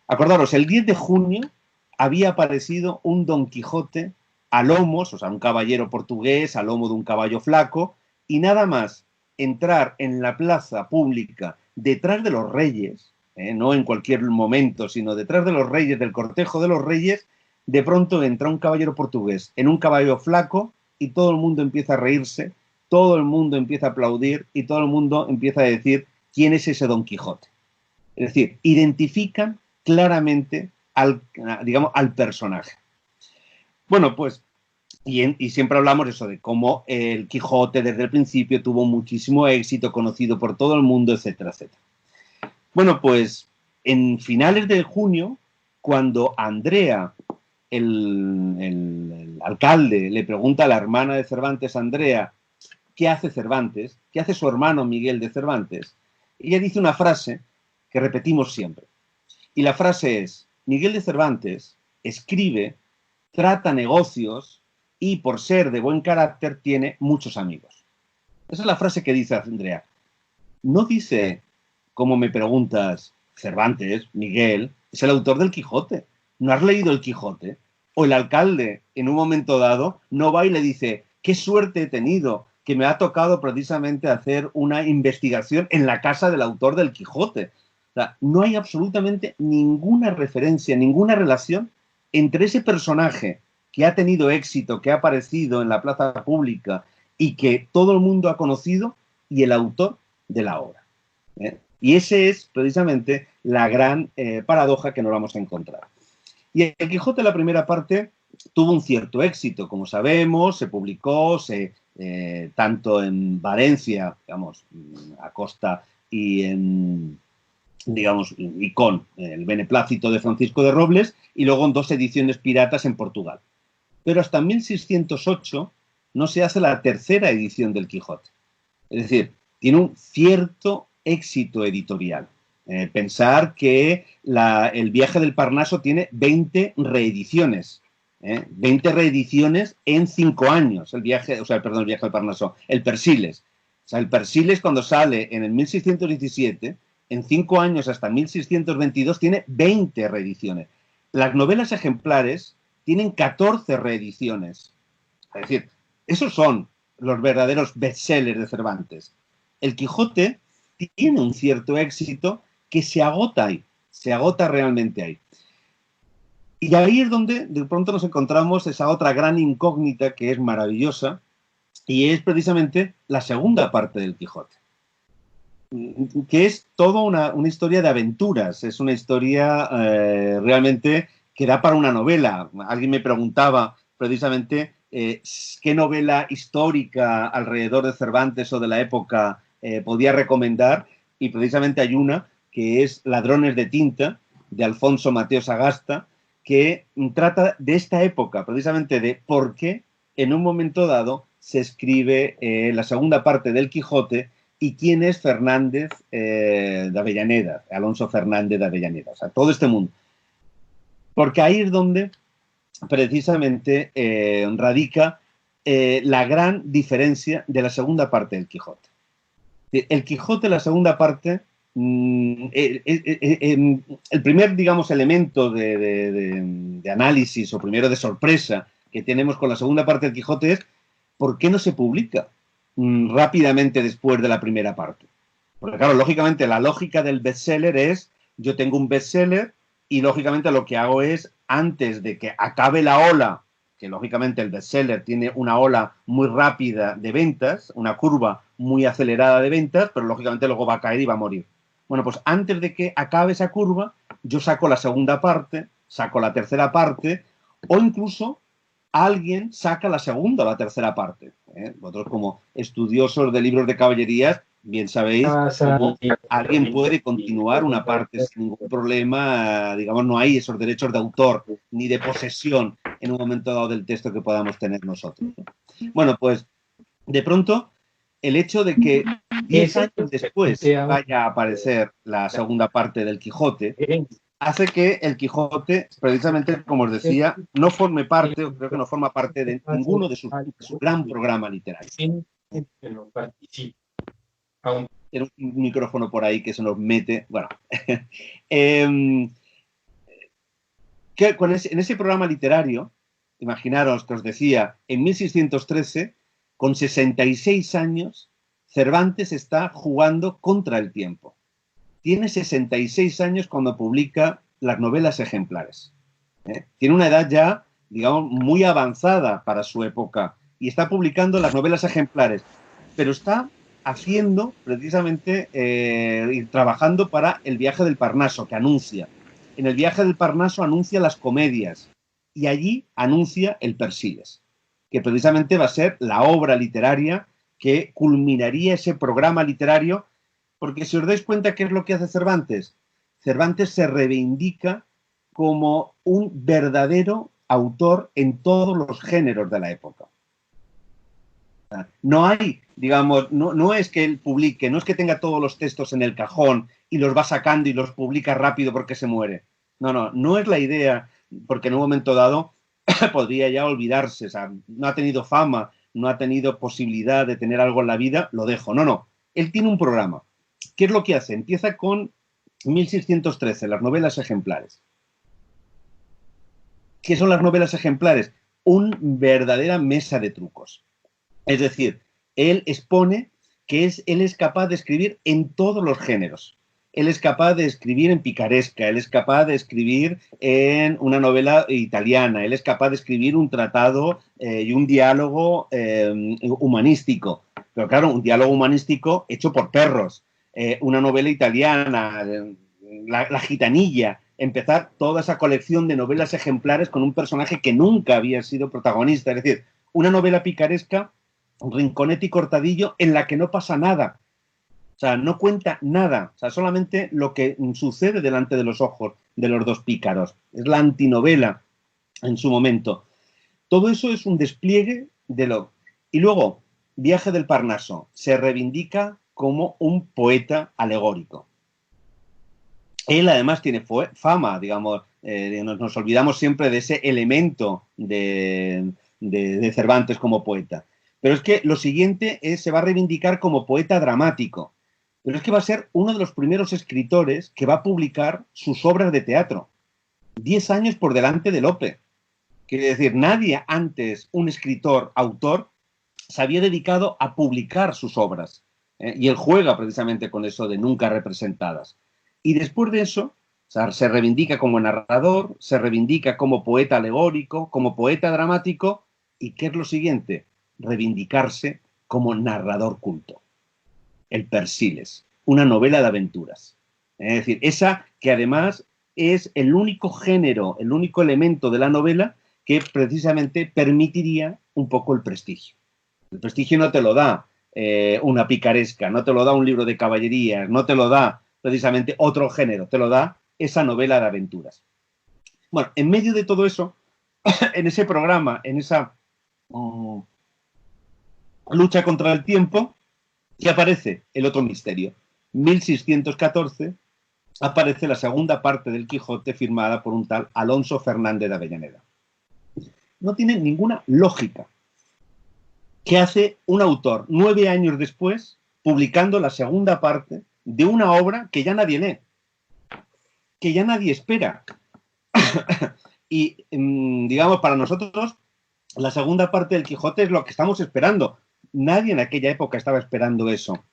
Acordaros, el 10 de junio había aparecido un Don Quijote a lomos, o sea, un caballero portugués a lomo de un caballo flaco, y nada más entrar en la plaza pública detrás de los reyes, no en cualquier momento, sino detrás de los reyes, del cortejo de los reyes, de pronto entra un caballero portugués en un caballo flaco y todo el mundo empieza a reírse, todo el mundo empieza a aplaudir y todo el mundo empieza a decir quién es ese Don Quijote. Es decir, identifican claramente al personaje. Bueno, pues, y siempre hablamos eso de cómo el Quijote desde el principio tuvo muchísimo éxito, conocido por todo el mundo, etcétera, etcétera. Bueno, pues, en finales de junio, cuando Andrea, el alcalde, le pregunta a la hermana de Cervantes, Andrea, ¿qué hace Cervantes? ¿Qué hace su hermano Miguel de Cervantes? Ella dice una frase que repetimos siempre. Y la frase es, Miguel de Cervantes escribe, trata negocios y por ser de buen carácter tiene muchos amigos. Esa es la frase que dice Andrea. No dice, como me preguntas, Cervantes, Miguel, es el autor del Quijote. ¿No has leído el Quijote? O el alcalde, en un momento dado, no va y le dice, qué suerte he tenido, que me ha tocado precisamente hacer una investigación en la casa del autor del Quijote. O sea, no hay absolutamente ninguna referencia, ninguna relación entre ese personaje que ha tenido éxito, que ha aparecido en la plaza pública y que todo el mundo ha conocido, y el autor de la obra. Y ese es precisamente la gran paradoja que nos vamos a encontrar. Y el Quijote, la primera parte, tuvo un cierto éxito, como sabemos, se publicó tanto en Valencia, digamos, a costa y con el beneplácito de Francisco de Robles, y luego en 2 ediciones piratas en Portugal. Pero hasta 1608 no se hace la tercera edición del Quijote. Es decir, tiene un cierto éxito editorial. Pensar que el viaje del Parnaso tiene 20 reediciones. 20 reediciones en 5 años. El viaje del Parnaso. El Persiles. O sea, el Persiles, cuando sale en el 1617, en 5 años hasta 1622, tiene 20 reediciones. Las novelas ejemplares tienen 14 reediciones. Es decir, esos son los verdaderos bestsellers de Cervantes. El Quijote tiene un cierto éxito que se agota ahí, se agota realmente ahí. Y ahí es donde de pronto nos encontramos esa otra gran incógnita que es maravillosa, y es precisamente la segunda parte del Quijote. que es toda una historia de aventuras, es una historia realmente que da para una novela. Alguien me preguntaba precisamente qué novela histórica alrededor de Cervantes o de la época podía recomendar, y precisamente hay una que es Ladrones de tinta, de Alfonso Mateo Sagasta, que trata de esta época, precisamente de por qué en un momento dado se escribe la segunda parte del Quijote y quién es Fernández de Avellaneda, Alonso Fernández de Avellaneda, o sea, todo este mundo. Porque ahí es donde precisamente radica la gran diferencia de la segunda parte del Quijote. El Quijote, la segunda parte, el primer, digamos, elemento de análisis o primero de sorpresa que tenemos con la segunda parte del Quijote es ¿por qué no se publica rápidamente después de la primera parte? Porque claro, lógicamente la lógica del bestseller es yo tengo un bestseller y lógicamente lo que hago es antes de que acabe la ola, que lógicamente el bestseller tiene una ola muy rápida de ventas, una curva muy acelerada de ventas, pero lógicamente luego va a caer y va a morir. Bueno, pues antes de que acabe esa curva, yo saco la segunda parte, saco la tercera parte, o incluso alguien saca la segunda o la tercera parte. Vosotros como estudiosos de libros de caballerías, bien sabéis cómo alguien puede continuar una parte sin ningún problema, digamos, no hay esos derechos de autor ni de posesión en un momento dado del texto que podamos tener nosotros. Bueno, pues de pronto el hecho de que 10 años después vaya a aparecer la segunda parte del Quijote hace que el Quijote, precisamente como os decía, no forme parte, o creo que no forma parte de ninguno de su gran programa literario. Tiene un micrófono por ahí que se nos mete. Bueno, en ese programa literario, imaginaros que os decía, en 1613, con 66 años, Cervantes está jugando contra el tiempo. Tiene 66 años cuando publica las novelas ejemplares. Tiene una edad ya, digamos, muy avanzada para su época y está publicando las novelas ejemplares, pero está haciendo precisamente y trabajando para El viaje del Parnaso, que anuncia. En El viaje del Parnaso anuncia las comedias y allí anuncia El Persiles, que precisamente va a ser la obra literaria que culminaría ese programa literario. Porque si os dais cuenta, ¿qué es lo que hace Cervantes? Cervantes se reivindica como un verdadero autor en todos los géneros de la época. No hay, digamos, no es que él publique, no es que tenga todos los textos en el cajón y los va sacando y los publica rápido porque se muere. No es la idea, porque en un momento dado podría ya olvidarse, o sea, no ha tenido fama, no ha tenido posibilidad de tener algo en la vida, lo dejo. No. Él tiene un programa. ¿Qué es lo que hace? Empieza con 1613, las novelas ejemplares. ¿Qué son las novelas ejemplares? Una verdadera mesa de trucos. Es decir, él expone que él es capaz de escribir en todos los géneros. Él es capaz de escribir en picaresca, él es capaz de escribir en una novela italiana, él es capaz de escribir un tratado y un diálogo humanístico. Pero claro, un diálogo humanístico hecho por perros. Una novela italiana, la Gitanilla, empezar toda esa colección de novelas ejemplares con un personaje que nunca había sido protagonista. Es decir, una novela picaresca, Rinconete y Cortadillo, en la que no pasa nada. O sea, no cuenta nada. O sea, solamente lo que sucede delante de los ojos de los dos pícaros. Es la antinovela en su momento. Todo eso es un despliegue de lo... Y luego, Viaje del Parnaso se reivindica como un poeta alegórico. Él además tiene fama, digamos, nos olvidamos siempre de ese elemento de Cervantes como poeta. Pero es que lo siguiente se va a reivindicar como poeta dramático. Pero es que va a ser uno de los primeros escritores que va a publicar sus obras de teatro. 10 años por delante de Lope. Quiere decir, nadie antes, un escritor, autor, se había dedicado a publicar sus obras. Y él juega precisamente con eso de nunca representadas. Y después de eso, o sea, se reivindica como narrador, se reivindica como poeta alegórico, como poeta dramático, y ¿qué es lo siguiente? Reivindicarse como narrador culto. El Persiles, una novela de aventuras. Es decir, esa que además es el único género, el único elemento de la novela que precisamente permitiría un poco el prestigio. El prestigio no te lo da una picaresca, no te lo da un libro de caballerías, no te lo da precisamente otro género, te lo da esa novela de aventuras. Bueno, en medio de todo eso, en ese programa, en esa lucha contra el tiempo, que aparece el otro misterio. 1614 aparece la segunda parte del Quijote firmada por un tal Alonso Fernández de Avellaneda. No tiene ninguna lógica. ¿Qué hace un autor 9 años después publicando la segunda parte de una obra que ya nadie lee, que ya nadie espera? Y, digamos, para nosotros, la segunda parte del Quijote es lo que estamos esperando. Nadie en aquella época estaba esperando eso.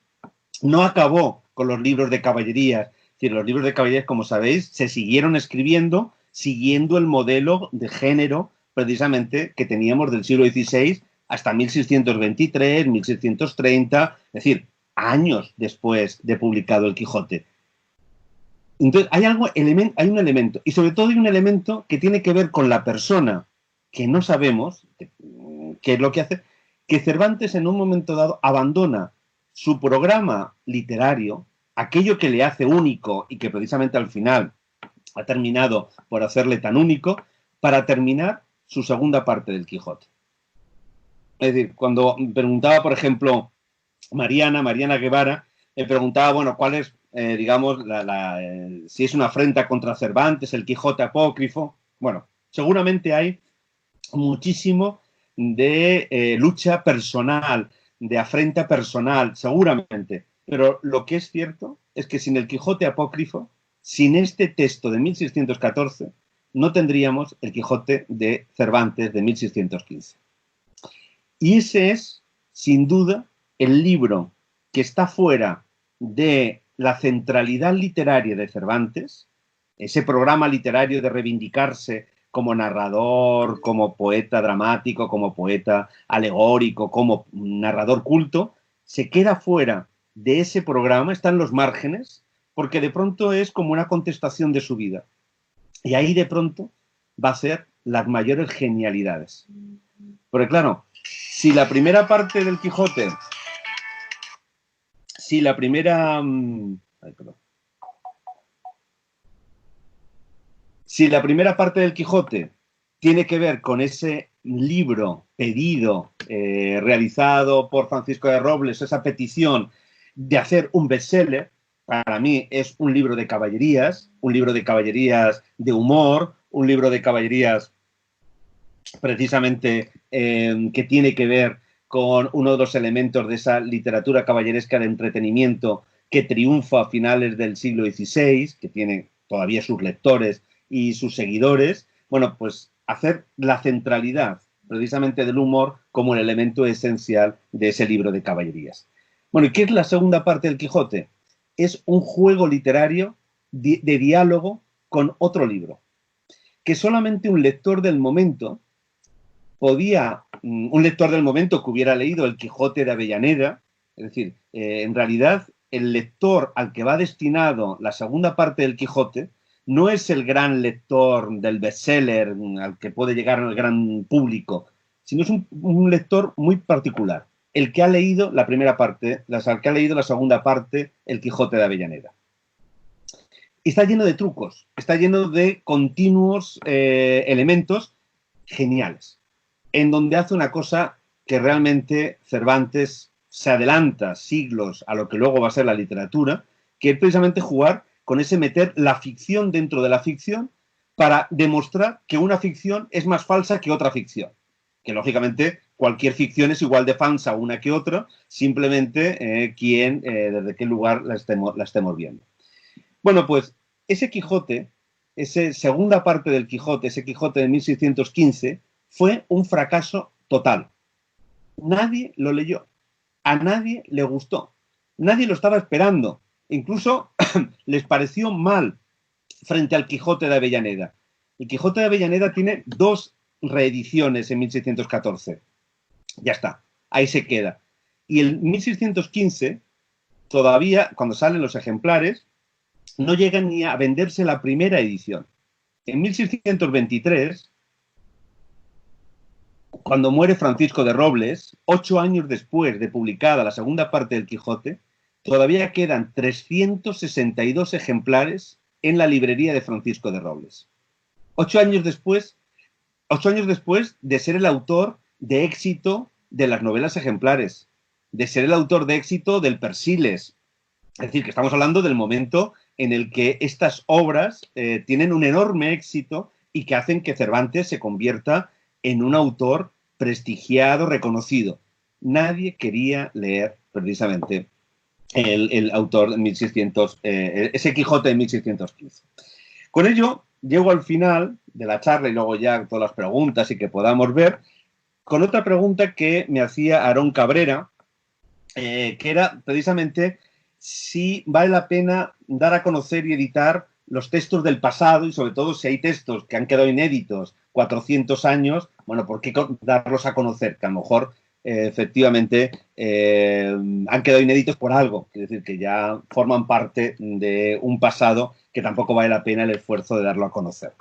No acabó con los libros de caballerías. Es decir, los libros de caballerías, como sabéis, se siguieron escribiendo siguiendo el modelo de género precisamente que teníamos del siglo XVI hasta 1623, 1630, es decir, años después de publicado el Quijote. Entonces, hay un elemento, y sobre todo hay un elemento que tiene que ver con la persona, que no sabemos qué es lo que hace, que Cervantes en un momento dado abandona su programa literario, aquello que le hace único y que precisamente al final ha terminado por hacerle tan único, para terminar su segunda parte del Quijote. Es decir, cuando preguntaba, por ejemplo, Mariana Guevara, le preguntaba, bueno, cuál es, digamos, si es una afrenta contra Cervantes, el Quijote apócrifo. Bueno, seguramente hay muchísimo de lucha personal, de afrenta personal, seguramente. Pero lo que es cierto es que sin el Quijote apócrifo, sin este texto de 1614, no tendríamos el Quijote de Cervantes de 1615. Y ese es, sin duda, el libro que está fuera de la centralidad literaria de Cervantes, ese programa literario de reivindicarse como narrador, como poeta dramático, como poeta alegórico, como narrador culto, se queda fuera de ese programa, está en los márgenes, porque de pronto es como una contestación de su vida. Y ahí de pronto va a ser las mayores genialidades. Porque claro, si la primera parte del Quijote, si la primera parte del Quijote tiene que ver con ese libro pedido, realizado por Francisco de Robles, esa petición de hacer un bestseller, para mí es un libro de caballerías de humor, un libro de caballerías precisamente que tiene que ver con uno de los elementos de esa literatura caballeresca de entretenimiento que triunfa a finales del siglo XVI, que tiene todavía sus lectores y sus seguidores. Bueno, pues hacer la centralidad precisamente del humor como el elemento esencial de ese libro de caballerías. Bueno, ¿y qué es la segunda parte del Quijote? Es un juego literario de diálogo con otro libro, que solamente un lector del momento un lector del momento que hubiera leído el Quijote de Avellaneda, es decir, en realidad el lector al que va destinado la segunda parte del Quijote no es el gran lector del bestseller al que puede llegar al gran público, sino es un lector muy particular, el que ha leído la primera parte, el que ha leído la segunda parte, el Quijote de Avellaneda. Y está lleno de trucos, está lleno de continuos elementos geniales, en donde hace una cosa que realmente Cervantes se adelanta siglos a lo que luego va a ser la literatura, que es precisamente jugar con ese meter la ficción dentro de la ficción para demostrar que una ficción es más falsa que otra ficción. Que lógicamente cualquier ficción es igual de falsa una que otra, simplemente desde qué lugar la estemos viendo. Bueno, pues ese Quijote, esa segunda parte del Quijote, ese Quijote de 1615, fue un fracaso total. Nadie lo leyó, a nadie le gustó, nadie lo estaba esperando, incluso les pareció mal frente al Quijote de Avellaneda. El Quijote de Avellaneda tiene 2 reediciones en 1614. Ya está, ahí se queda. Y el 1615 todavía, cuando salen los ejemplares, no llegan ni a venderse la primera edición. En 1623, cuando muere Francisco de Robles, 8 años después de publicada la segunda parte del Quijote, todavía quedan 362 ejemplares en la librería de Francisco de Robles. 8 años después de ser el autor de éxito de las novelas ejemplares, de ser el autor de éxito del Persiles. Es decir, que estamos hablando del momento en el que estas obras tienen un enorme éxito y que hacen que Cervantes se convierta en un autor prestigiado, reconocido. Nadie quería leer precisamente el autor de 1600, ese Quijote de 1615. Con ello, llego al final de la charla y luego ya todas las preguntas y que podamos ver, con otra pregunta que me hacía Aarón Cabrera, que era precisamente si vale la pena dar a conocer y editar los textos del pasado y sobre todo si hay textos que han quedado inéditos 400 años, bueno, ¿por qué darlos a conocer? Que a lo mejor efectivamente han quedado inéditos por algo, es decir, que ya forman parte de un pasado que tampoco vale la pena el esfuerzo de darlo a conocer.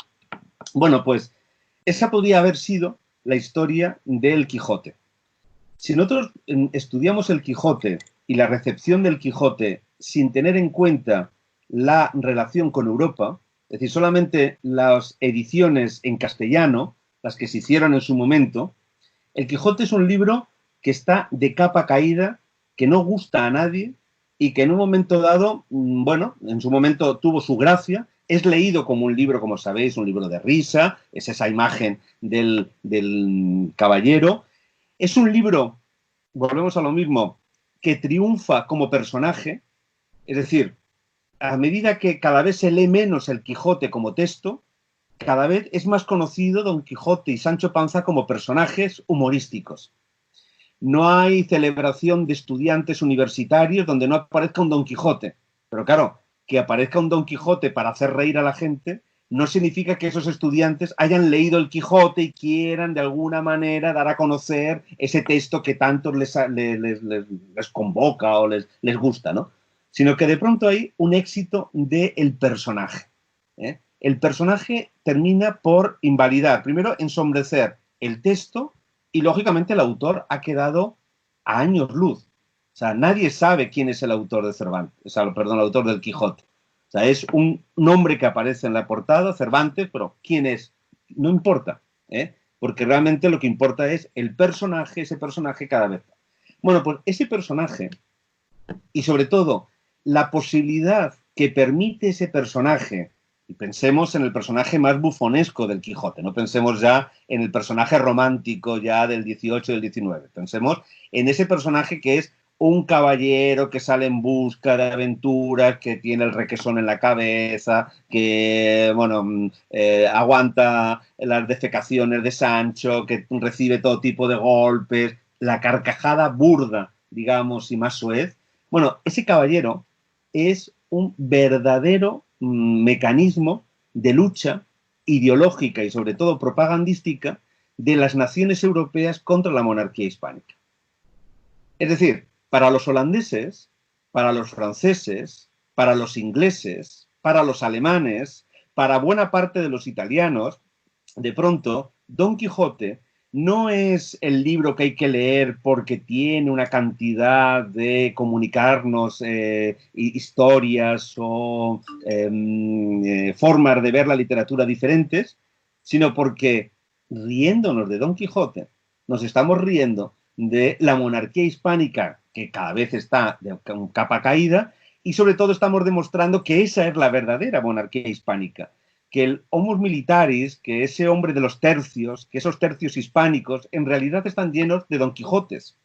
Bueno, pues esa podría haber sido la historia del Quijote. Si nosotros estudiamos el Quijote y la recepción del Quijote sin tener en cuenta la relación con Europa, es decir, solamente las ediciones en castellano, las que se hicieron en su momento, el Quijote es un libro que está de capa caída, que no gusta a nadie y que en un momento dado, bueno, en su momento tuvo su gracia, es leído como un libro, como sabéis, un libro de risa, es esa imagen del caballero. Es un libro, volvemos a lo mismo, que triunfa como personaje, es decir, a medida que cada vez se lee menos el Quijote como texto, cada vez es más conocido Don Quijote y Sancho Panza como personajes humorísticos. No hay celebración de estudiantes universitarios donde no aparezca un Don Quijote. Pero claro, que aparezca un Don Quijote para hacer reír a la gente no significa que esos estudiantes hayan leído el Quijote y quieran de alguna manera dar a conocer ese texto que tanto les convoca o les gusta, ¿no? Sino que de pronto hay un éxito del personaje. El personaje termina por invalidar, primero ensombrecer el texto y lógicamente el autor ha quedado a años luz. O sea, nadie sabe quién es el autor de Cervantes, o sea, perdón, el autor del Quijote. O sea, es un nombre que aparece en la portada, Cervantes, pero ¿quién es? No importa, porque realmente lo que importa es el personaje, ese personaje cada vez. Bueno, pues ese personaje y sobre todo la posibilidad que permite ese personaje, y pensemos en el personaje más bufonesco del Quijote, no pensemos ya en el personaje romántico ya del 18 y del 19, pensemos en ese personaje que es un caballero que sale en busca de aventuras, que tiene el requesón en la cabeza, que, bueno, aguanta las defecaciones de Sancho, que recibe todo tipo de golpes, la carcajada burda, digamos, y más soez. Bueno, ese caballero es un verdadero mecanismo de lucha ideológica y sobre todo propagandística de las naciones europeas contra la monarquía hispánica. Es decir, para los holandeses, para los franceses, para los ingleses, para los alemanes, para buena parte de los italianos, de pronto, Don Quijote no es el libro que hay que leer porque tiene una cantidad de comunicarnos historias o formas de ver la literatura diferentes, sino porque riéndonos de Don Quijote, nos estamos riendo de la monarquía hispánica que cada vez está de capa caída y sobre todo estamos demostrando que esa es la verdadera monarquía hispánica, que el homus militaris, que ese hombre de los tercios, que esos tercios hispánicos, en realidad están llenos de Don Quijotes.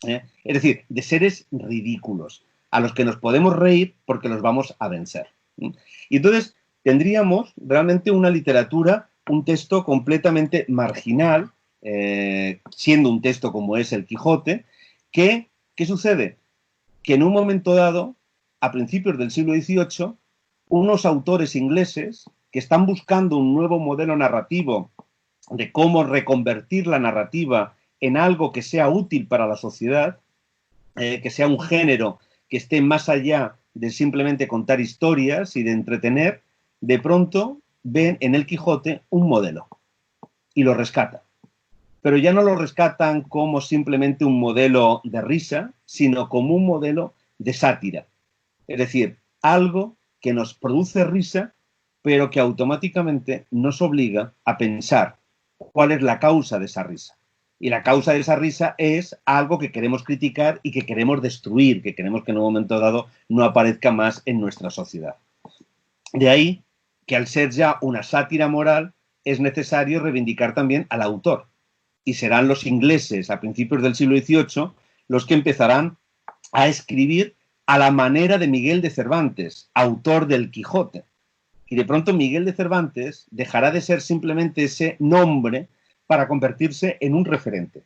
Es decir, de seres ridículos, a los que nos podemos reír porque los vamos a vencer. Y entonces tendríamos realmente una literatura, un texto completamente marginal, siendo un texto como es el Quijote, que, ¿qué sucede? Que en un momento dado, a principios del siglo XVIII, unos autores ingleses que están buscando un nuevo modelo narrativo de cómo reconvertir la narrativa en algo que sea útil para la sociedad, que sea un género que esté más allá de simplemente contar historias y de entretener, de pronto ven en el Quijote un modelo y lo rescatan. Pero ya no lo rescatan como simplemente un modelo de risa, sino como un modelo de sátira. Es decir, algo que nos produce risa, pero que automáticamente nos obliga a pensar cuál es la causa de esa risa. Y la causa de esa risa es algo que queremos criticar y que queremos destruir, que queremos que en un momento dado no aparezca más en nuestra sociedad. De ahí que al ser ya una sátira moral, es necesario reivindicar también al autor. Y serán los ingleses a principios del siglo XVIII los que empezarán a escribir a la manera de Miguel de Cervantes, autor del Quijote. Y de pronto Miguel de Cervantes dejará de ser simplemente ese nombre para convertirse en un referente.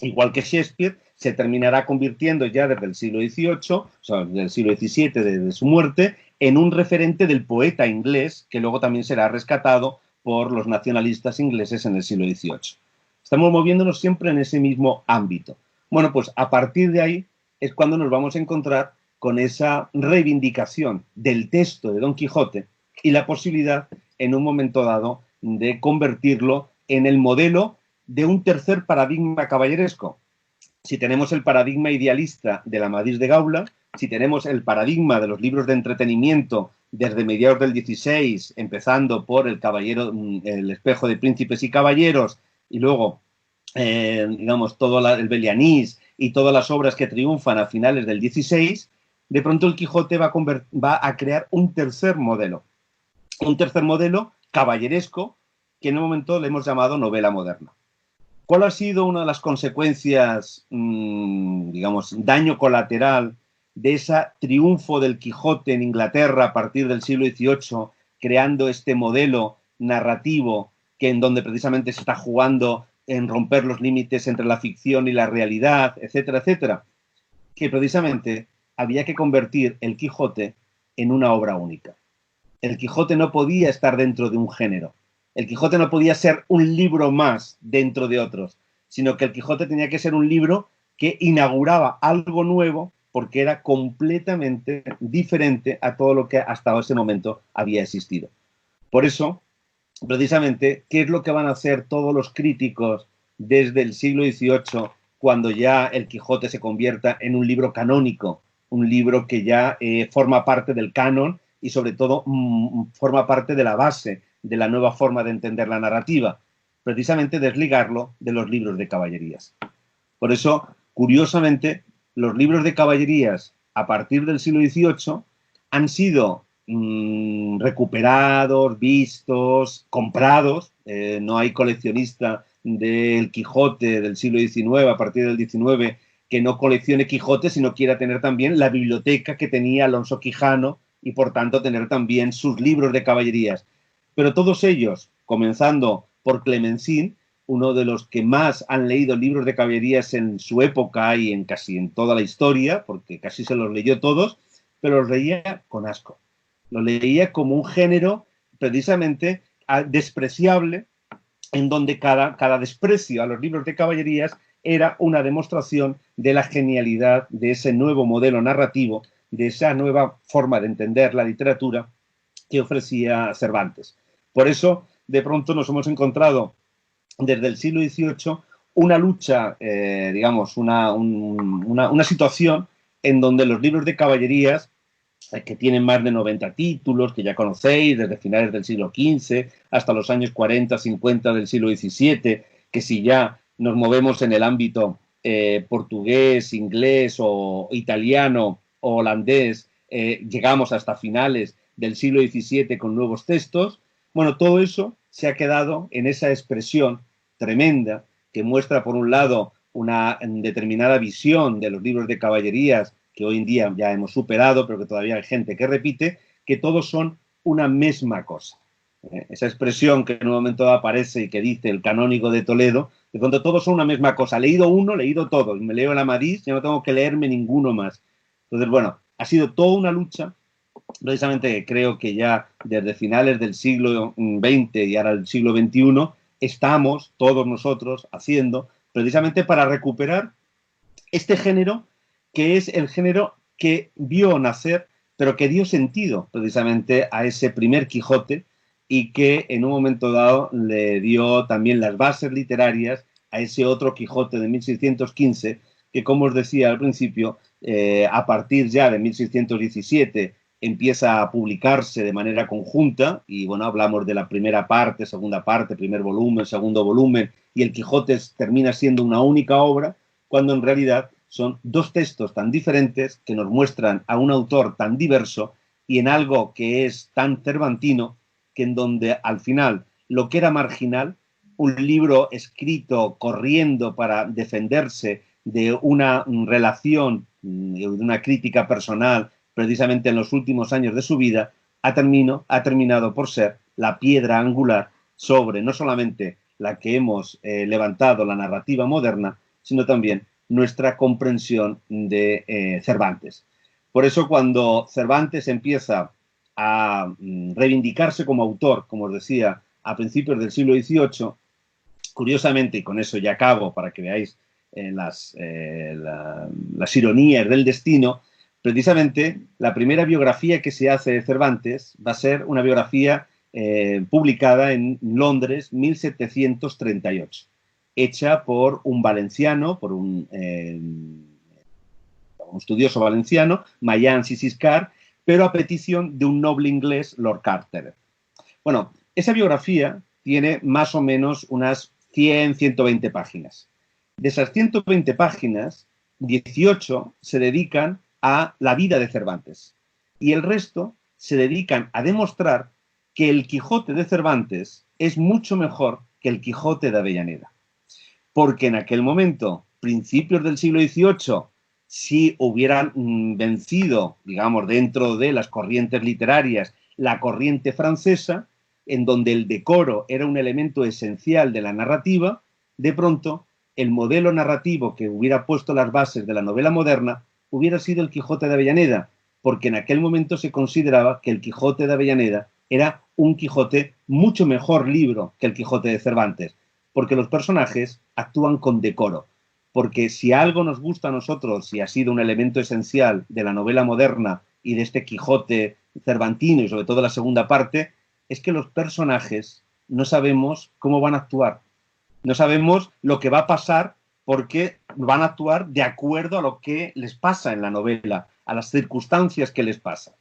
Igual que Shakespeare se terminará convirtiendo ya desde el siglo XVIII, o sea, del siglo XVII, desde su muerte, en un referente del poeta inglés, que luego también será rescatado por los nacionalistas ingleses en el siglo XVIII. Estamos moviéndonos siempre en ese mismo ámbito. Bueno, pues a partir de ahí es cuando nos vamos a encontrar con esa reivindicación del texto de Don Quijote y la posibilidad, en un momento dado, de convertirlo en el modelo de un tercer paradigma caballeresco. Si tenemos el paradigma idealista de la Amadís de Gaula, si tenemos el paradigma de los libros de entretenimiento desde mediados del XVI, empezando por el espejo de príncipes y caballeros, y luego, digamos, todo el Belianís y todas las obras que triunfan a finales del XVI, de pronto el Quijote va a crear un tercer modelo caballeresco, que en un momento le hemos llamado novela moderna. ¿Cuál ha sido una de las consecuencias, digamos, daño colateral de ese triunfo del Quijote en Inglaterra a partir del siglo XVIII, creando este modelo narrativo que en donde precisamente se está jugando en romper los límites entre la ficción y la realidad, etcétera, etcétera? Que precisamente había que convertir el Quijote en una obra única. El Quijote no podía estar dentro de un género. El Quijote no podía ser un libro más dentro de otros, sino que el Quijote tenía que ser un libro que inauguraba algo nuevo porque era completamente diferente a todo lo que hasta ese momento había existido. Por eso, precisamente, ¿qué es lo que van a hacer todos los críticos desde el siglo XVIII cuando ya el Quijote se convierta en un libro canónico, un libro que ya forma parte del canon y sobre todo forma parte de la base de la nueva forma de entender la narrativa? Precisamente desligarlo de los libros de caballerías. Por eso, curiosamente, los libros de caballerías a partir del siglo XVIII han sido recuperados, vistos, comprados. No hay coleccionista del Quijote del siglo XIX, a partir del XIX, que no coleccione Quijote, sino quiera tener también la biblioteca que tenía Alonso Quijano y, por tanto, tener también sus libros de caballerías. Pero todos ellos, comenzando por Clemenceau, uno de los que más han leído libros de caballerías en su época y en casi en toda la historia, porque casi se los leyó todos, pero los leía con asco. Lo leía como un género precisamente despreciable, en donde cada desprecio a los libros de caballerías era una demostración de la genialidad de ese nuevo modelo narrativo, de esa nueva forma de entender la literatura que ofrecía Cervantes. Por eso, de pronto nos hemos encontrado desde el siglo XVIII una lucha, digamos, una situación en donde los libros de caballerías, que tienen más de 90 títulos, que ya conocéis, desde finales del siglo XV hasta los años 40, 50 del siglo XVII, que si ya nos movemos en el ámbito portugués, inglés o italiano o holandés, llegamos hasta finales del siglo XVII con nuevos textos. Bueno, todo eso se ha quedado en esa expresión tremenda que muestra, por un lado, una determinada visión de los libros de caballerías que hoy en día ya hemos superado, pero que todavía hay gente que repite, que todos son una misma cosa. Esa expresión que en un momento aparece y que dice el canónigo de Toledo, de donde todos son una misma cosa. Leído uno, leído todo. Y me leo el Amadís, ya no tengo que leerme ninguno más. Entonces, bueno, ha sido toda una lucha. Precisamente creo que ya desde finales del siglo XX y ahora el siglo XXI estamos todos nosotros haciendo precisamente para recuperar este género que es el género que vio nacer, pero que dio sentido precisamente a ese primer Quijote y que en un momento dado le dio también las bases literarias a ese otro Quijote de 1615, que como os decía al principio, a partir ya de 1617 empieza a publicarse de manera conjunta y bueno, hablamos de la primera parte, segunda parte, primer volumen, segundo volumen y el Quijote termina siendo una única obra, cuando en realidad son dos textos tan diferentes que nos muestran a un autor tan diverso y en algo que es tan cervantino, que en donde al final lo que era marginal, un libro escrito corriendo para defenderse de una relación, de una crítica personal, precisamente en los últimos años de su vida, ha terminado por ser la piedra angular sobre no solamente la que hemos levantado la narrativa moderna, sino también nuestra comprensión de Cervantes. Por eso cuando Cervantes empieza a reivindicarse como autor, como os decía, a principios del siglo XVIII, curiosamente, y con eso ya acabo para que veáis las ironías del destino, precisamente la primera biografía que se hace de Cervantes va a ser una biografía publicada en Londres 1738, hecha por un valenciano, por un estudioso valenciano, Mayans y Siscar, pero a petición de un noble inglés, Lord Carteret. Bueno, esa biografía tiene más o menos unas 100, 120 páginas. De esas 120 páginas, 18 se dedican a la vida de Cervantes y el resto se dedican a demostrar que el Quijote de Cervantes es mucho mejor que el Quijote de Avellaneda. Porque en aquel momento, principios del siglo XVIII, si hubieran vencido, digamos, dentro de las corrientes literarias, la corriente francesa, en donde el decoro era un elemento esencial de la narrativa, de pronto el modelo narrativo que hubiera puesto las bases de la novela moderna hubiera sido el Quijote de Avellaneda, porque en aquel momento se consideraba que el Quijote de Avellaneda era un Quijote mucho mejor libro que el Quijote de Cervantes, porque los personajes actúan con decoro. Porque si algo nos gusta a nosotros y ha sido un elemento esencial de la novela moderna y de este Quijote cervantino y sobre todo la segunda parte, es que los personajes no sabemos cómo van a actuar. No sabemos lo que va a pasar porque van a actuar de acuerdo a lo que les pasa en la novela, a las circunstancias que les pasa.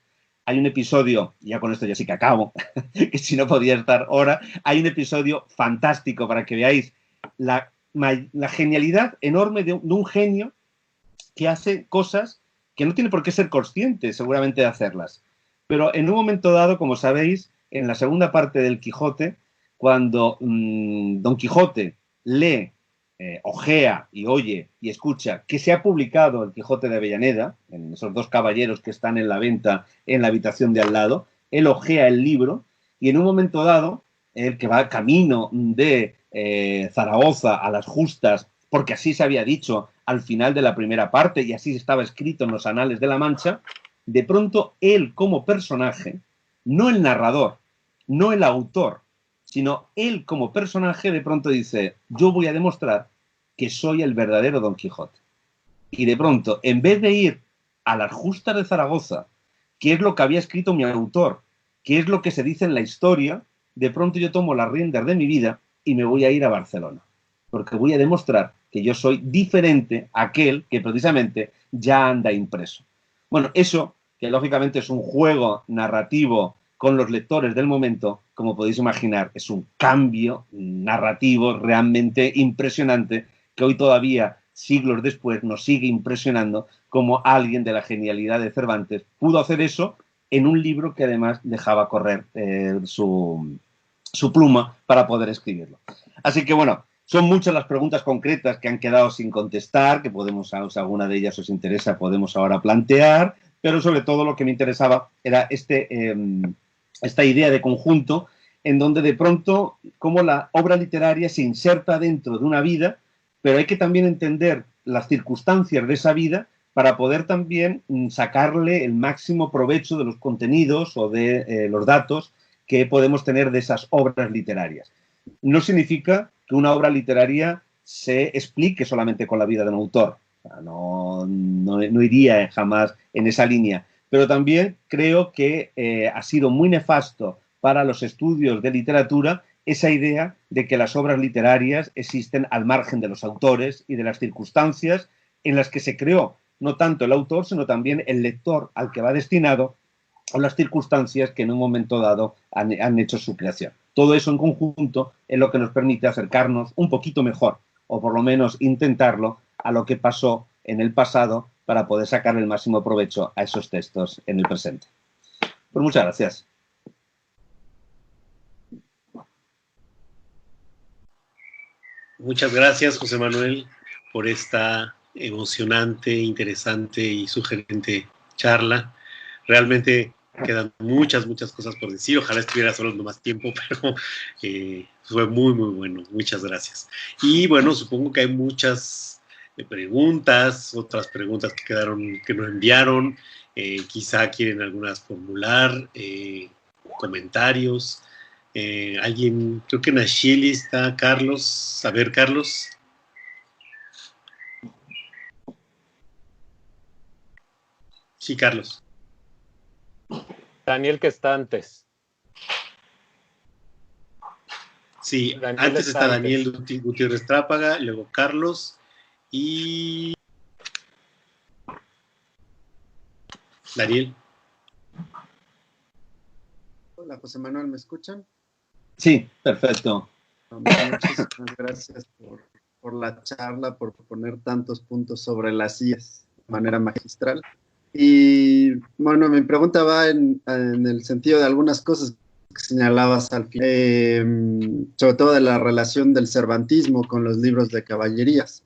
Hay un episodio, ya con esto ya sí que acabo, que si no podía estar hora, hay un episodio fantástico para que veáis la genialidad enorme de un genio que hace cosas que no tiene por qué ser consciente seguramente de hacerlas. Pero en un momento dado, como sabéis, en la segunda parte del Quijote, cuando Don Quijote lee, ojea y oye y escucha que se ha publicado el Quijote de Avellaneda, en esos dos caballeros que están en la venta en la habitación de al lado, él ojea el libro y en un momento dado, el que va camino de Zaragoza a las justas, porque así se había dicho al final de la primera parte y así estaba escrito en los anales de la Mancha, de pronto él como personaje, no el narrador, no el autor, sino él como personaje de pronto dice, yo voy a demostrar que soy el verdadero Don Quijote. Y de pronto, en vez de ir a las justas de Zaragoza, que es lo que había escrito mi autor, que es lo que se dice en la historia, de pronto yo tomo las riendas de mi vida y me voy a ir a Barcelona, porque voy a demostrar que yo soy diferente a aquel que precisamente ya anda impreso. Bueno, eso, que lógicamente es un juego narrativo con los lectores del momento, como podéis imaginar, es un cambio narrativo realmente impresionante que hoy todavía, siglos después, nos sigue impresionando como alguien de la genialidad de Cervantes pudo hacer eso en un libro que además dejaba correr su pluma para poder escribirlo. Así que bueno, son muchas las preguntas concretas que han quedado sin contestar, que podemos, si alguna de ellas os interesa, podemos ahora plantear, pero sobre todo lo que me interesaba era esta idea de conjunto en donde de pronto como la obra literaria se inserta dentro de una vida, pero hay que también entender las circunstancias de esa vida para poder también sacarle el máximo provecho de los contenidos o de los datos que podemos tener de esas obras literarias. No significa que una obra literaria se explique solamente con la vida de un autor. O sea, no iría jamás en esa línea. Pero también creo que ha sido muy nefasto para los estudios de literatura esa idea de que las obras literarias existen al margen de los autores y de las circunstancias en las que se creó no tanto el autor, sino también el lector al que va destinado, o las circunstancias que en un momento dado han hecho su creación. Todo eso en conjunto es lo que nos permite acercarnos un poquito mejor, o por lo menos intentarlo, a lo que pasó en el pasado para poder sacar el máximo provecho a esos textos en el presente. Pues muchas gracias. Muchas gracias, José Manuel, por esta emocionante, interesante y sugerente charla. Realmente quedan muchas cosas por decir. Ojalá estuviera solo más tiempo, pero fue muy bueno. Muchas gracias. Y bueno, supongo que hay muchas preguntas, otras preguntas que quedaron, que nos enviaron. Quizá quieren algunas formular, comentarios. Alguien, creo que en Achille está Carlos. A ver, Carlos. Sí, Carlos. Daniel, que está antes. Sí, Daniel antes está Daniel Gutiérrez Trápaga, luego Carlos y Daniel. Hola, José Manuel, ¿me escuchan? Sí, perfecto. Muchísimas gracias por la charla, por poner tantos puntos sobre las sillas de manera magistral. Y bueno, mi pregunta va en el sentido de algunas cosas que señalabas al final, sobre todo de la relación del cervantismo con los libros de caballerías,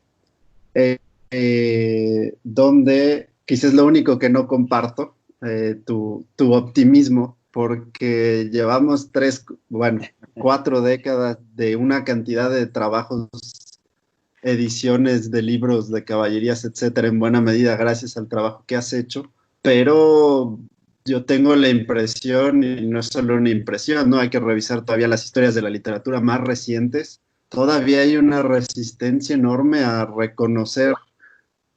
donde quizás lo único que no comparto, tu optimismo, porque llevamos 4 décadas de una cantidad de trabajos, ediciones de libros de caballerías, etcétera, en buena medida gracias al trabajo que has hecho, pero yo tengo la impresión, y no es solo una impresión, ¿no? Hay que revisar todavía las historias de la literatura más recientes, todavía hay una resistencia enorme a reconocer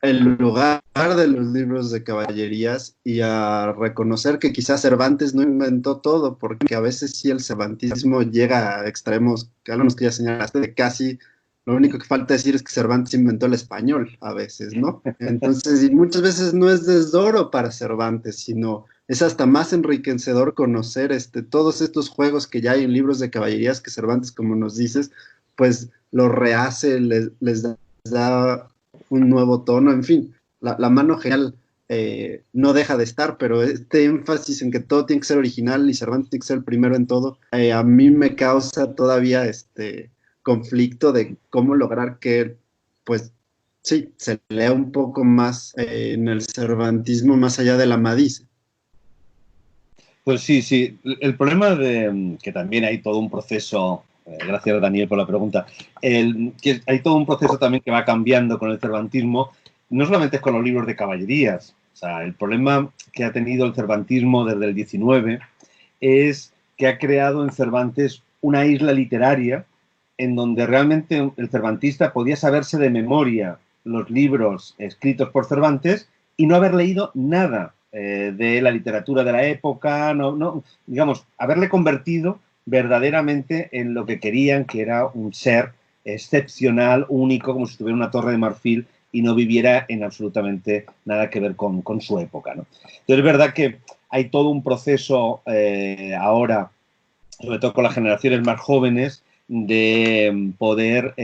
el lugar de los libros de caballerías y a reconocer que quizás Cervantes no inventó todo, porque a veces sí el cervantismo llega a extremos, que algunos que ya señalaste, de casi lo único que falta decir es que Cervantes inventó el español a veces, ¿no? Entonces, y muchas veces no es desdoro para Cervantes, sino es hasta más enriquecedor conocer todos estos juegos que ya hay en libros de caballerías que Cervantes, como nos dices, pues los rehace, les da un nuevo tono, en fin, la mano genial no deja de estar, pero este énfasis en que todo tiene que ser original y Cervantes tiene que ser el primero en todo, a mí me causa todavía conflicto de cómo lograr que, pues, sí, se lea un poco más en el cervantismo más allá de la Madice. Pues sí. El problema de que también hay todo un proceso, gracias Daniel por la pregunta, que hay todo un proceso también que va cambiando con el cervantismo, no solamente es con los libros de caballerías. O sea, el problema que ha tenido el cervantismo desde el 19 es que ha creado en Cervantes una isla literaria en donde realmente el cervantista podía saberse de memoria los libros escritos por Cervantes y no haber leído nada de la literatura de la época, digamos, haberle convertido verdaderamente en lo que querían, que era un ser excepcional, único, como si estuviera en una torre de marfil y no viviera en absolutamente nada que ver con su época, ¿no? Entonces es verdad que hay todo un proceso ahora, sobre todo con las generaciones más jóvenes, de poder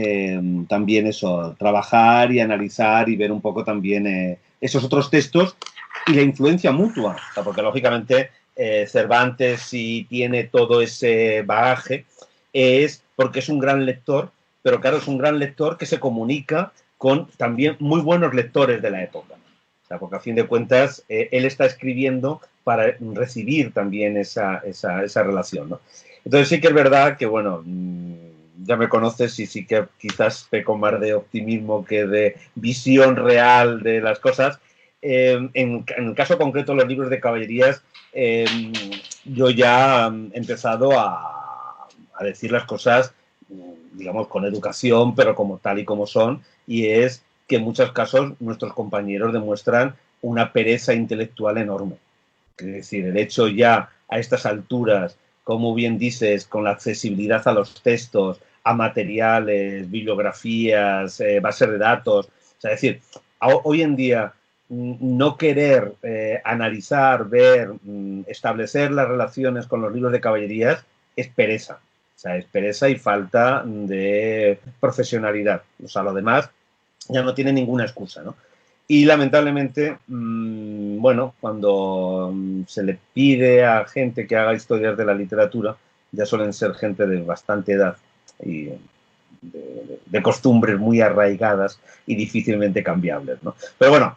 también eso, trabajar y analizar y ver un poco también esos otros textos y la influencia mutua, o sea, porque lógicamente Cervantes sí tiene todo ese bagaje, es porque es un gran lector, pero claro, es un gran lector que se comunica con también muy buenos lectores de la época. O sea, porque a fin de cuentas él está escribiendo para recibir también esa relación, ¿no? Entonces sí que es verdad que, bueno, ya me conoces y sí que quizás peco más de optimismo que de visión real de las cosas. En el caso concreto de los libros de caballerías, yo ya he empezado a decir las cosas, digamos, con educación, pero como tal y como son, y es que en muchos casos nuestros compañeros demuestran una pereza intelectual enorme. Es decir, el hecho ya a estas alturas, como bien dices, con la accesibilidad a los textos, a materiales, bibliografías, bases de datos, o sea, es decir, hoy en día no querer analizar, ver, establecer las relaciones con los libros de caballerías es pereza. O sea, es pereza y falta de profesionalidad. O sea, lo demás ya no tiene ninguna excusa, ¿no? Y lamentablemente, bueno, cuando se le pide a gente que haga historias de la literatura, ya suelen ser gente de bastante edad y de costumbres muy arraigadas y difícilmente cambiables, ¿no? Pero bueno,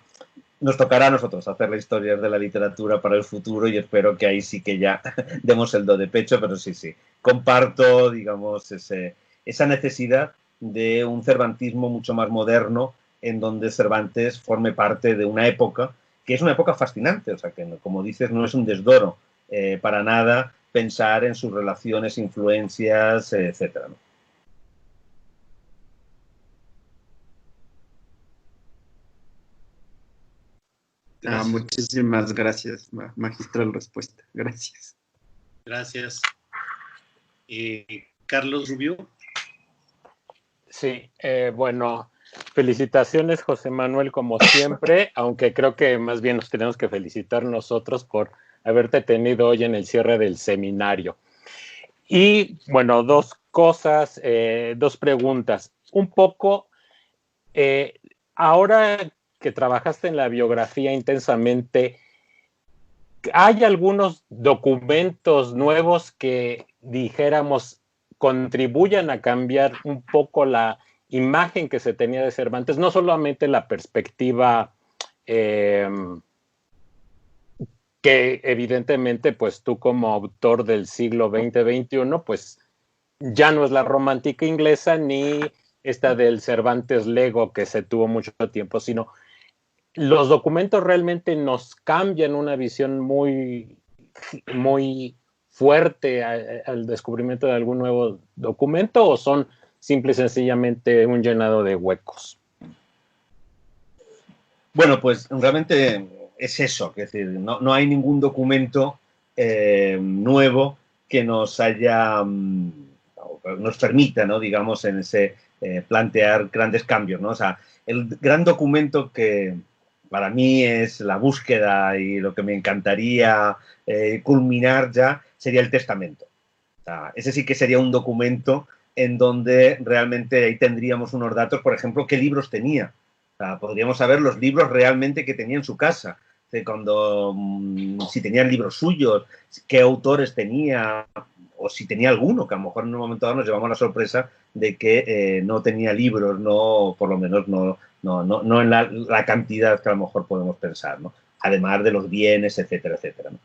nos tocará a nosotros hacer las historias de la literatura para el futuro y espero que ahí sí que ya demos el do de pecho, pero sí, comparto, digamos, esa necesidad de un cervantismo mucho más moderno en donde Cervantes forme parte de una época que es una época fascinante, o sea, que como dices, no es un desdoro para nada pensar en sus relaciones, influencias, etcétera, ¿no? Muchísimas gracias, magistral respuesta. Gracias. Gracias. Carlos Rubio. Sí, bueno, felicitaciones, José Manuel, como siempre, aunque creo que más bien nos tenemos que felicitar nosotros por haberte tenido hoy en el cierre del seminario. Y bueno, dos cosas, dos preguntas. Un poco, ahora que trabajaste en la biografía intensamente, ¿hay algunos documentos nuevos que dijéramos contribuyan a cambiar un poco la imagen que se tenía de Cervantes? No solamente la perspectiva que evidentemente pues tú como autor del siglo XX-XXI pues ya no es la romántica inglesa ni esta del Cervantes Lego que se tuvo mucho tiempo, sino los documentos realmente nos cambian una visión muy, muy fuerte al descubrimiento de algún nuevo documento, o son simple y sencillamente un llenado de huecos. Bueno, pues realmente es eso, es decir, no hay ningún documento nuevo que nos haya, nos permita, ¿no? Digamos, en ese plantear grandes cambios, ¿no? O sea, el gran documento que para mí es la búsqueda y lo que me encantaría culminar ya sería el testamento. O sea, ese sí que sería un documento en donde realmente ahí tendríamos unos datos, por ejemplo, qué libros tenía. O sea, podríamos saber los libros realmente que tenía en su casa. Cuando, si tenían libros suyos, qué autores tenía, o si tenía alguno, que a lo mejor en un momento dado nos llevamos la sorpresa de que no tenía libros, no, por lo menos no en la cantidad que a lo mejor podemos pensar, ¿no? Además de los bienes, etcétera, etcétera, ¿no?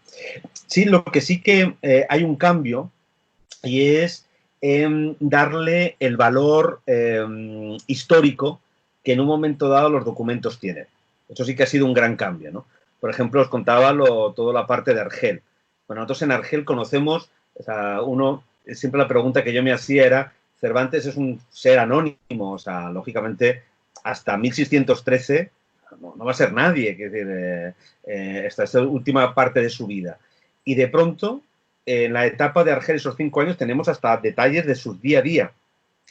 Sí, lo que sí que hay un cambio y es darle el valor histórico que en un momento dado los documentos tienen. Eso sí que ha sido un gran cambio, ¿no? Por ejemplo, os contaba toda la parte de Argel. Bueno, nosotros en Argel conocemos, o sea, siempre la pregunta que yo me hacía era, Cervantes es un ser anónimo, o sea, lógicamente, hasta 1613 no va a ser nadie, que decir, esta última parte de su vida. Y de pronto, en la etapa de Argel, esos 5 años, tenemos hasta detalles de su día a día.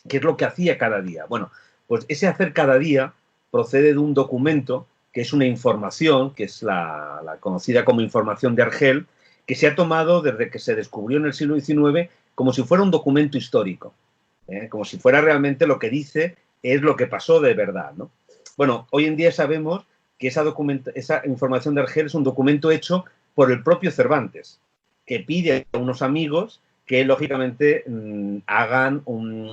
¿Qué es lo que hacía cada día? Bueno, pues ese hacer cada día procede de un documento que es una información, que es la conocida como información de Argel, que se ha tomado desde que se descubrió en el siglo XIX como si fuera un documento histórico, como si fuera realmente lo que dice es lo que pasó de verdad, ¿no? Bueno, hoy en día sabemos que esa información de Argel es un documento hecho por el propio Cervantes, que pide a unos amigos que lógicamente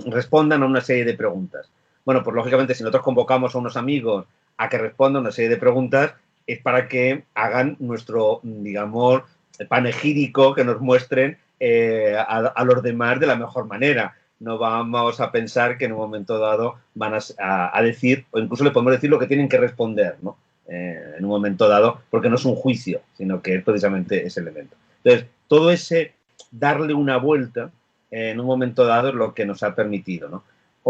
respondan a una serie de preguntas. Bueno, pues lógicamente si nosotros convocamos a unos amigos a que respondan a una serie de preguntas es para que hagan nuestro, digamos, panegírico, que nos muestren a los demás de la mejor manera. No vamos a pensar que en un momento dado van a decir, o incluso le podemos decir lo que tienen que responder, ¿no? En un momento dado, porque no es un juicio, sino que es precisamente ese elemento. Entonces, todo ese darle una vuelta en un momento dado es lo que nos ha permitido, ¿no?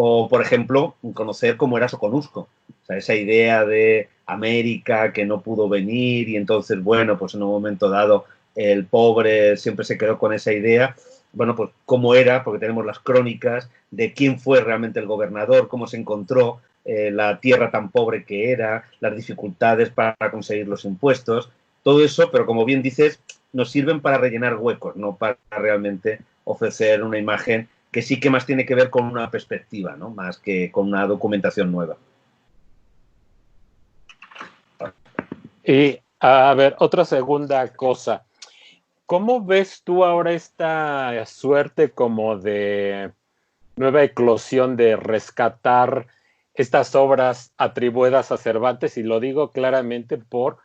o, por ejemplo, conocer cómo era Soconusco. O sea, esa idea de América que no pudo venir y entonces, bueno, pues en un momento dado el pobre siempre se quedó con esa idea. Bueno, pues cómo era, porque tenemos las crónicas de quién fue realmente el gobernador, cómo se encontró la tierra tan pobre que era, las dificultades para conseguir los impuestos, todo eso, pero como bien dices, nos sirven para rellenar huecos, no para realmente ofrecer una imagen que sí que más tiene que ver con una perspectiva, ¿no? Más que con una documentación nueva. Y, a ver, otra segunda cosa. ¿Cómo ves tú ahora esta suerte como de nueva eclosión de rescatar estas obras atribuidas a Cervantes? Y lo digo claramente por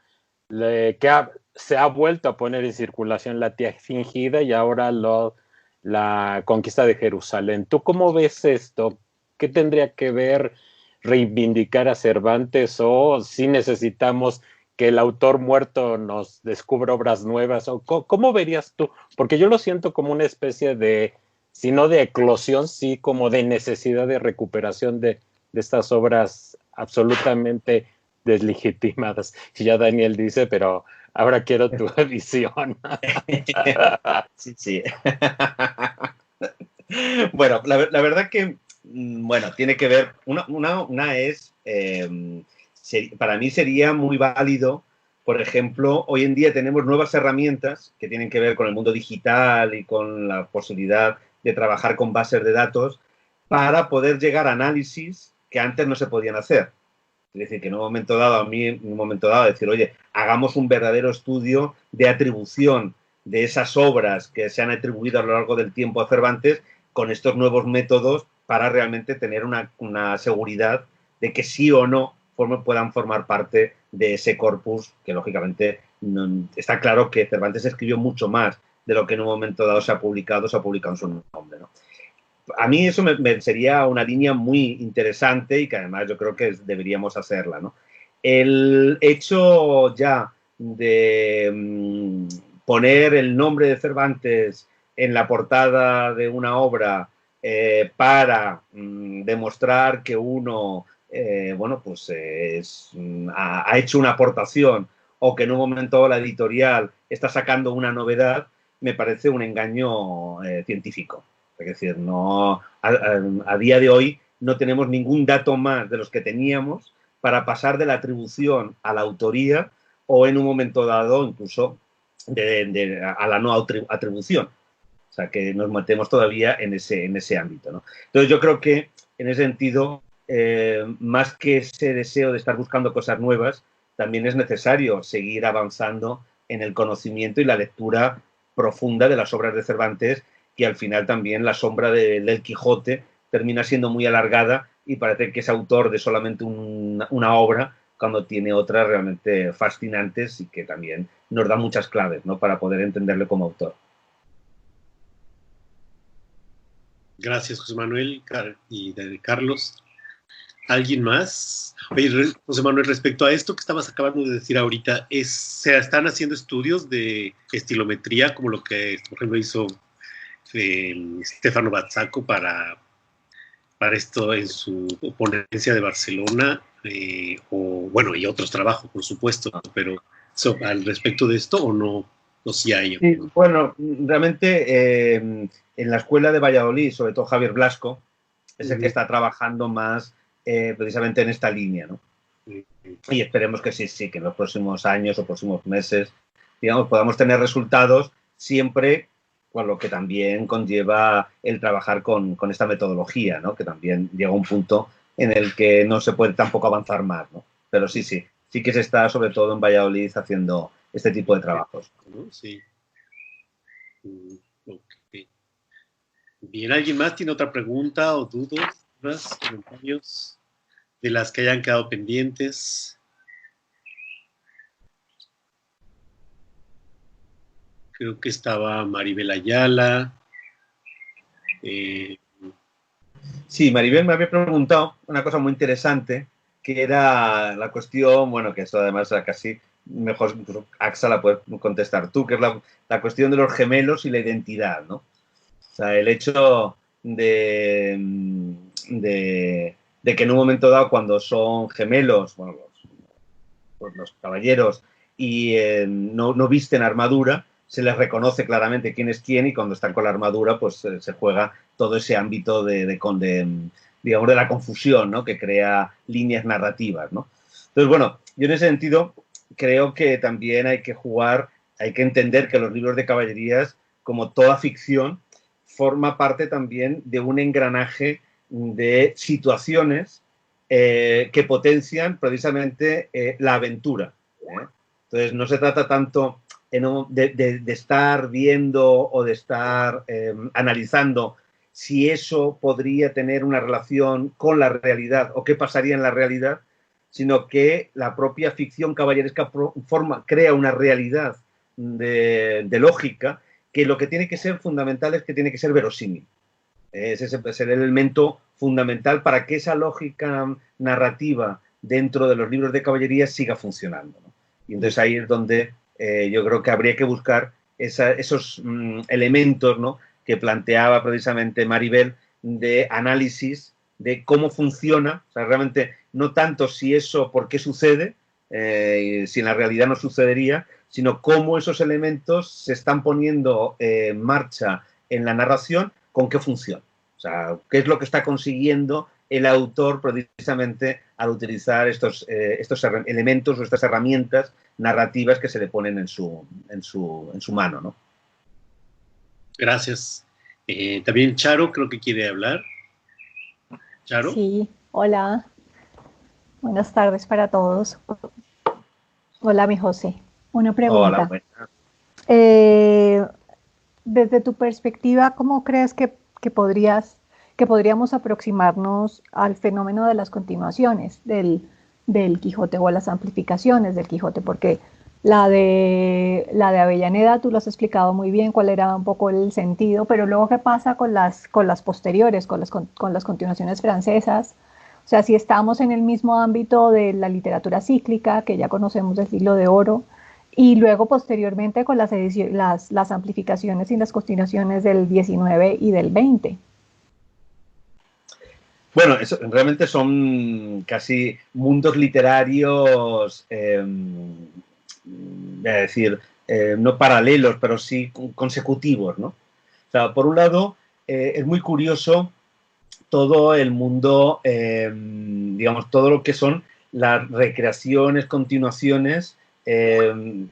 se ha vuelto a poner en circulación la tía fingida y ahora la conquista de Jerusalén. ¿Tú cómo ves esto? ¿Qué tendría que ver reivindicar a Cervantes o si necesitamos que el autor muerto nos descubra obras nuevas? ¿O cómo verías tú? Porque yo lo siento como una especie de, si no de eclosión, sí como de necesidad de recuperación de estas obras absolutamente deslegitimadas. Y ya Daniel dice, pero ahora quiero tu visión. Sí, sí. Bueno, la verdad que, bueno, tiene que ver, una es, para mí sería muy válido, por ejemplo, hoy en día tenemos nuevas herramientas que tienen que ver con el mundo digital y con la posibilidad de trabajar con bases de datos para poder llegar a análisis que antes no se podían hacer. Es decir, que en un momento dado, a mí, en un momento dado, decir, oye, hagamos un verdadero estudio de atribución de esas obras que se han atribuido a lo largo del tiempo a Cervantes con estos nuevos métodos para realmente tener una seguridad de que sí o no puedan formar parte de ese corpus que, lógicamente, está claro que Cervantes escribió mucho más de lo que en un momento dado se ha publicado en su nombre, ¿no? A mí eso sería una línea muy interesante y que además yo creo que deberíamos hacerla, ¿no? El hecho ya de poner el nombre de Cervantes en la portada de una obra para demostrar que uno, bueno, pues ha hecho una aportación o que en un momento la editorial está sacando una novedad, me parece un engaño científico. Es decir, no, a día de hoy no tenemos ningún dato más de los que teníamos para pasar de la atribución a la autoría o en un momento dado incluso a la no atribución. O sea, que nos metemos todavía en ese ámbito, ¿no? Entonces yo creo que en ese sentido, más que ese deseo de estar buscando cosas nuevas, también es necesario seguir avanzando en el conocimiento y la lectura profunda de las obras de Cervantes, que al final también la sombra del Quijote termina siendo muy alargada y parece que es autor de solamente una obra cuando tiene otras realmente fascinantes y que también nos da muchas claves, ¿no?, para poder entenderle como autor. Gracias, José Manuel y Carlos. ¿Alguien más? Oye, José Manuel, respecto a esto que estabas acabando de decir ahorita, ¿se están haciendo estudios de estilometría como lo que, por ejemplo, hizo Stefano Bazzacco para esto en su ponencia de Barcelona? O bueno, y otros trabajos, por supuesto, pero al respecto de esto, ¿o no? ¿O sí hay? Sí, bueno, realmente en la escuela de Valladolid, sobre todo Javier Blasco, es el que está trabajando más precisamente en esta línea, ¿no? Y esperemos que sí, que en los próximos años o próximos meses, digamos, podamos tener resultados siempre con lo que también conlleva el trabajar con esta metodología, ¿no? Que también llega un punto en el que no se puede tampoco avanzar más, ¿no? Pero sí que se está, sobre todo en Valladolid, haciendo este tipo de trabajos. Sí. Okay. Bien, ¿alguien más tiene otra pregunta o dudas, comentarios de las que hayan quedado pendientes? Creo que estaba Maribel Ayala. Sí, Maribel me había preguntado una cosa muy interesante, que era la cuestión, bueno, que eso además casi mejor incluso AXA la puedes contestar tú, que es la cuestión de los gemelos y la identidad, ¿no? O sea, el hecho de de que en un momento dado, cuando son gemelos, bueno, los caballeros, y no visten armadura, se les reconoce claramente quién es quién, y cuando están con la armadura, pues se juega todo ese ámbito digamos, de la confusión, ¿no? Que crea líneas narrativas, ¿no? Entonces, bueno, yo en ese sentido creo que también hay que entender que los libros de caballerías, como toda ficción, forma parte también de un engranaje de situaciones que potencian precisamente la aventura. Entonces, no se trata tanto de estar viendo o de estar analizando si eso podría tener una relación con la realidad o qué pasaría en la realidad, sino que la propia ficción caballeresca crea una realidad de lógica, que lo que tiene que ser fundamental es que tiene que ser verosímil. Ese es el elemento fundamental para que esa lógica narrativa dentro de los libros de caballería siga funcionando, ¿no? Y entonces ahí es donde yo creo que habría que buscar esos elementos, ¿no?, que planteaba precisamente Maribel, de análisis de cómo funciona, o sea, realmente no tanto si eso, por qué sucede, si en la realidad no sucedería, sino cómo esos elementos se están poniendo en marcha en la narración, con qué función. O sea, qué es lo que está consiguiendo el autor precisamente al utilizar estos elementos o estas herramientas narrativas que se le ponen en su mano, ¿no? Gracias. También Charo creo que quiere hablar. Charo. Sí, hola. Buenas tardes para todos. Hola, mi José. Una pregunta. Hola, buenas. Desde tu perspectiva, ¿cómo crees que podríamos aproximarnos al fenómeno de las continuaciones del Quijote, o a las amplificaciones del Quijote? Porque la de Avellaneda tú lo has explicado muy bien cuál era un poco el sentido, pero luego ¿qué pasa con las posteriores, con las continuaciones francesas? O sea, si estamos en el mismo ámbito de la literatura cíclica, que ya conocemos del Siglo de Oro, y luego posteriormente con las amplificaciones y las continuaciones del 19 y del 20. Bueno, realmente son casi mundos literarios, voy a decir, no paralelos, pero sí consecutivos, ¿no? O sea, por un lado, es muy curioso todo el mundo, digamos, todo lo que son las recreaciones, continuaciones del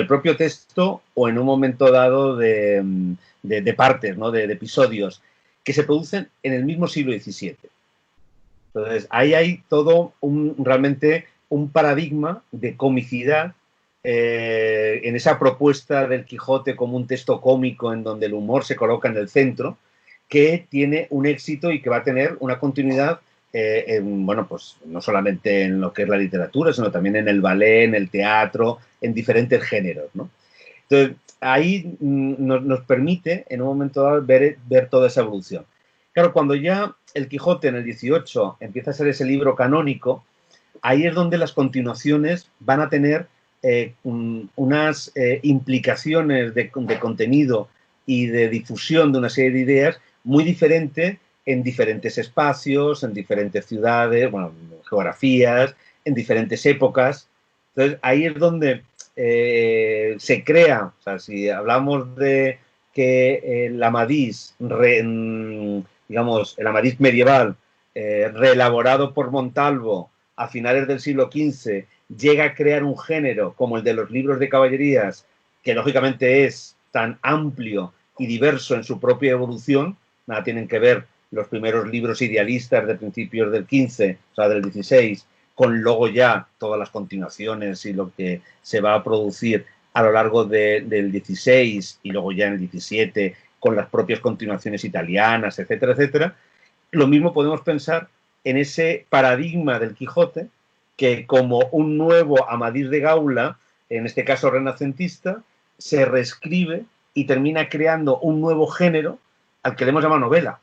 propio texto, o en un momento dado de partes, ¿no?, de episodios que se producen en el mismo siglo XVII. Entonces, ahí hay todo realmente un paradigma de comicidad en esa propuesta del Quijote como un texto cómico en donde el humor se coloca en el centro, que tiene un éxito y que va a tener una continuidad, bueno, pues no solamente en lo que es la literatura, sino también en el ballet, en el teatro, en diferentes géneros, ¿no? Entonces, ahí nos permite, en un momento dado, ver toda esa evolución. Claro, cuando ya el Quijote en el 18 empieza a ser ese libro canónico, ahí es donde las continuaciones van a tener unas implicaciones de contenido y de difusión de una serie de ideas muy diferentes en diferentes espacios, en diferentes ciudades, bueno, geografías, en diferentes épocas. Entonces, ahí es donde se crea, o sea, si hablamos de que el Amadís, digamos, el Amadís medieval, reelaborado por Montalvo a finales del siglo XV, llega a crear un género como el de los libros de caballerías, que lógicamente es tan amplio y diverso en su propia evolución. Nada tienen que ver los primeros libros idealistas de principios del XV, o sea, del XVI, con luego ya todas las continuaciones y lo que se va a producir a lo largo del XVI y luego ya en el XVII, con las propias continuaciones italianas, etcétera, etcétera. Lo mismo podemos pensar en ese paradigma del Quijote, que como un nuevo Amadís de Gaula, en este caso renacentista, se reescribe y termina creando un nuevo género al que le hemos llamado novela,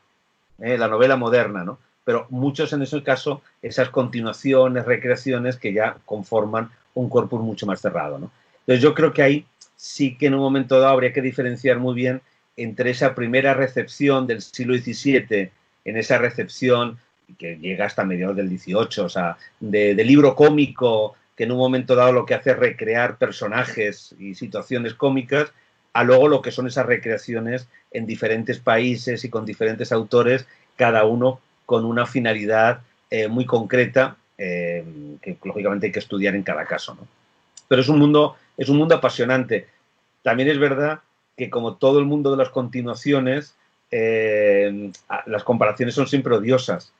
la novela moderna, ¿no? Pero muchos en ese caso, esas continuaciones, recreaciones que ya conforman un corpus mucho más cerrado, ¿no? Entonces yo creo que ahí sí que en un momento dado habría que diferenciar muy bien entre esa primera recepción del siglo XVII en esa recepción que llega hasta mediados del 18, o sea, de libro cómico que en un momento dado lo que hace es recrear personajes y situaciones cómicas, a luego lo que son esas recreaciones en diferentes países y con diferentes autores, cada uno con una finalidad muy concreta que lógicamente hay que estudiar en cada caso, ¿no? Pero es un mundo apasionante. También es verdad que, como todo el mundo de las continuaciones, las comparaciones son siempre odiosas.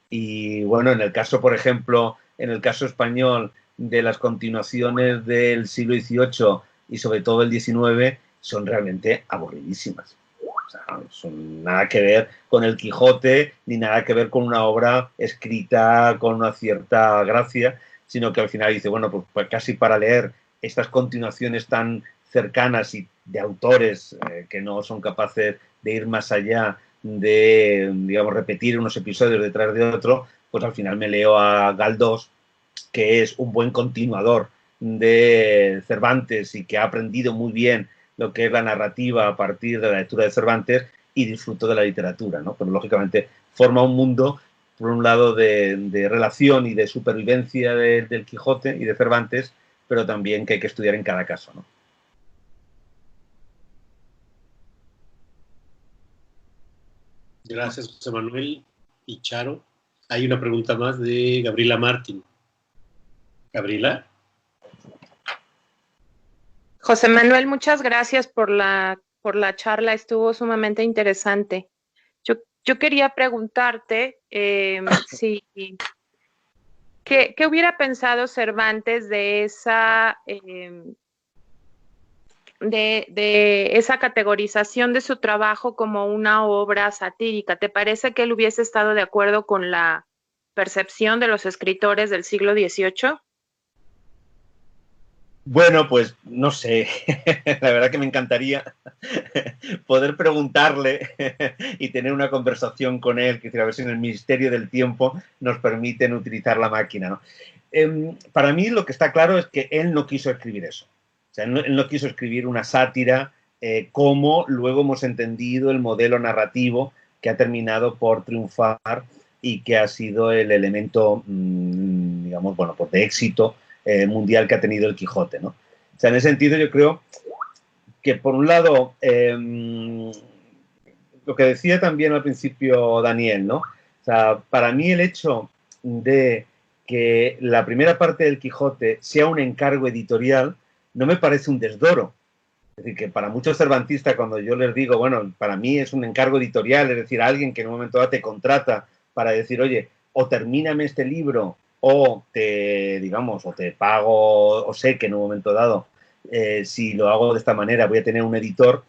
Y bueno, en el caso, por ejemplo, en el caso español de las continuaciones del siglo XVIII y sobre todo el XIX, son realmente aburridísimas. O sea, son nada que ver con el Quijote, ni nada que ver con una obra escrita con una cierta gracia, sino que al final dice, bueno, pues casi para leer estas continuaciones tan cercanas y de autores que no son capaces de ir más allá de, digamos, repetir unos episodios detrás de otro, pues al final me leo a Galdós, que es un buen continuador de Cervantes y que ha aprendido muy bien lo que es la narrativa a partir de la lectura de Cervantes, y disfruto de la literatura, ¿no? Pero lógicamente forma un mundo, por un lado, de relación y de supervivencia del Quijote y de Cervantes, pero también que hay que estudiar en cada caso, ¿no? Gracias, José Manuel y Charo. Hay una pregunta más de Gabriela Martín. Gabriela. José Manuel, muchas gracias por la charla, estuvo sumamente interesante. Yo quería preguntarte ¿qué hubiera pensado Cervantes de esa categorización de su trabajo como una obra satírica? ¿Te parece que él hubiese estado de acuerdo con la percepción de los escritores del siglo XVIII? Bueno, pues no sé, la verdad que me encantaría poder preguntarle y tener una conversación con él, que a ver si en el Ministerio del Tiempo nos permiten utilizar la máquina, ¿no? Para mí lo que está claro es que él no quiso escribir eso. O sea, él no quiso escribir una sátira como luego hemos entendido el modelo narrativo que ha terminado por triunfar y que ha sido el elemento, digamos, bueno, pues de éxito mundial que ha tenido el Quijote, ¿no? O sea, en ese sentido yo creo que, por un lado, lo que decía también al principio Daniel, ¿no? O sea, para mí el hecho de que la primera parte del Quijote sea un encargo editorial no me parece un desdoro. Es decir, que para muchos cervantistas, cuando yo les digo, bueno, para mí es un encargo editorial, es decir, alguien que en un momento dado te contrata para decir, oye, o termíname este libro, o te, digamos, o te pago, o sé que en un momento dado, si lo hago de esta manera voy a tener un editor,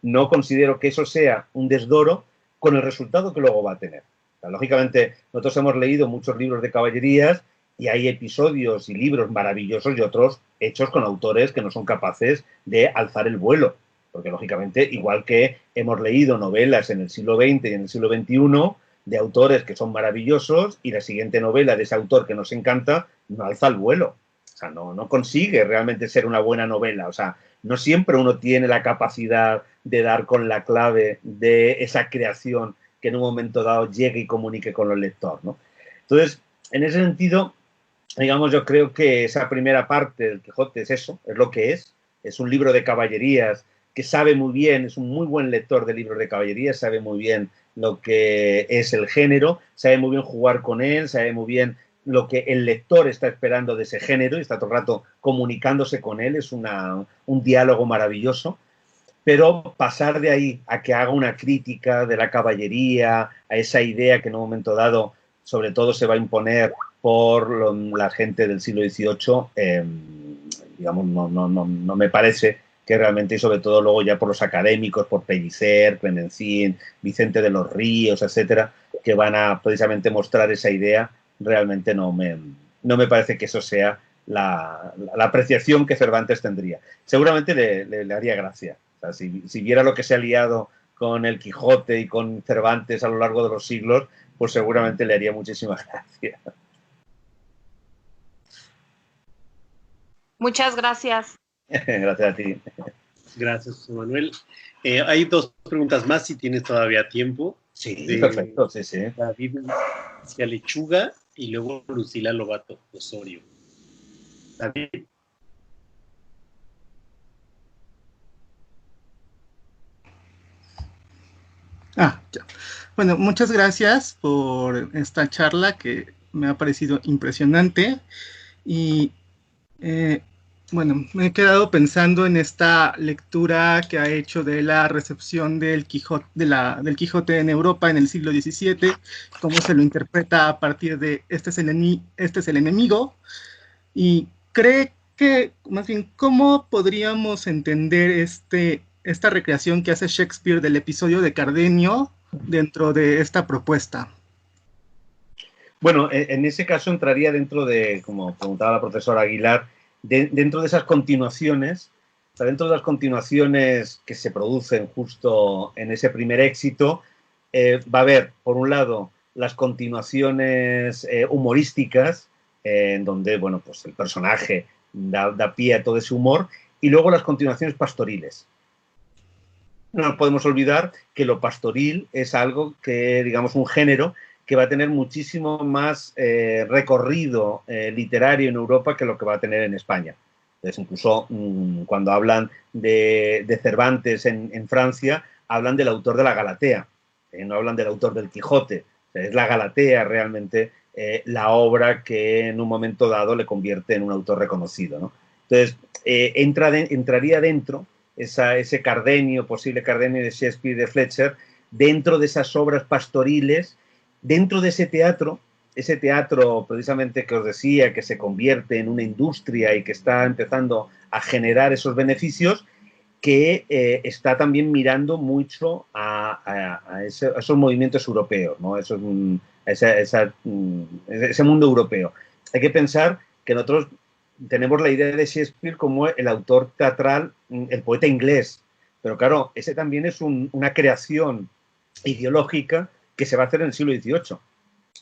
no considero que eso sea un desdoro con el resultado que luego va a tener. O sea, lógicamente, nosotros hemos leído muchos libros de caballerías y hay episodios y libros maravillosos y otros hechos con autores que no son capaces de alzar el vuelo. Porque, lógicamente, igual que hemos leído novelas en el siglo XX y en el siglo XXI de autores que son maravillosos, y la siguiente novela de ese autor que nos encanta no alza el vuelo. O sea, no consigue realmente ser una buena novela. O sea, no siempre uno tiene la capacidad de dar con la clave de esa creación que en un momento dado llegue y comunique con el lector, ¿no? Entonces, en ese sentido, digamos, yo creo que esa primera parte del Quijote es eso, es lo que es un libro de caballerías que sabe muy bien, es un muy buen lector de libros de caballerías, sabe muy bien lo que es el género, sabe muy bien jugar con él, sabe muy bien lo que el lector está esperando de ese género y está todo el rato comunicándose con él, es un diálogo maravilloso. Pero pasar de ahí a que haga una crítica de la caballería, a esa idea que en un momento dado sobre todo se va a imponer por la gente del siglo XVIII, digamos, no me parece que realmente, y sobre todo luego ya por los académicos, por Pellicer, Clemencín, Vicente de los Ríos, etcétera, que van a precisamente mostrar esa idea, realmente no me parece que eso sea la apreciación que Cervantes tendría. Seguramente le haría gracia. O sea, si viera lo que se ha liado con el Quijote y con Cervantes a lo largo de los siglos, pues seguramente le haría muchísima gracia. Muchas gracias. Gracias a ti. Gracias, José Manuel. Hay dos preguntas más, si tienes todavía tiempo. Sí, perfecto, sí, sí. David García Lechuga y luego Lucila Lobato Osorio. David. Ya. Bueno, muchas gracias por esta charla que me ha parecido impresionante y bueno, me he quedado pensando en esta lectura que ha hecho de la recepción del Quijote, del Quijote en Europa en el siglo XVII, cómo se lo interpreta a partir de este es el enemigo, y cree que, más bien, ¿cómo podríamos entender esta recreación que hace Shakespeare del episodio de Cardenio dentro de esta propuesta? Bueno, en ese caso entraría dentro de, como preguntaba la profesora Aguilar, dentro de esas continuaciones, o sea, dentro de las continuaciones que se producen justo en ese primer éxito, va a haber, por un lado, las continuaciones humorísticas, en donde, bueno, pues el personaje da pie a todo ese humor, y luego las continuaciones pastoriles. No nos podemos olvidar que lo pastoril es algo que, digamos, un género que va a tener muchísimo más recorrido literario en Europa que lo que va a tener en España. Entonces, incluso cuando hablan de Cervantes en Francia, hablan del autor de la Galatea, no hablan del autor del Quijote. O sea, es la Galatea realmente la obra que en un momento dado le convierte en un autor reconocido, ¿no? Entonces, entraría dentro ese Cardenio, posible Cardenio de Shakespeare y de Fletcher, dentro de esas obras pastoriles, dentro de ese teatro precisamente que os decía, que se convierte en una industria y que está empezando a generar esos beneficios, que está también mirando mucho a esos movimientos europeos, ¿no? Ese mundo europeo. Hay que pensar que nosotros tenemos la idea de Shakespeare como el autor teatral, el poeta inglés, pero claro, ese también es una creación ideológica que se va a hacer en el siglo XVIII,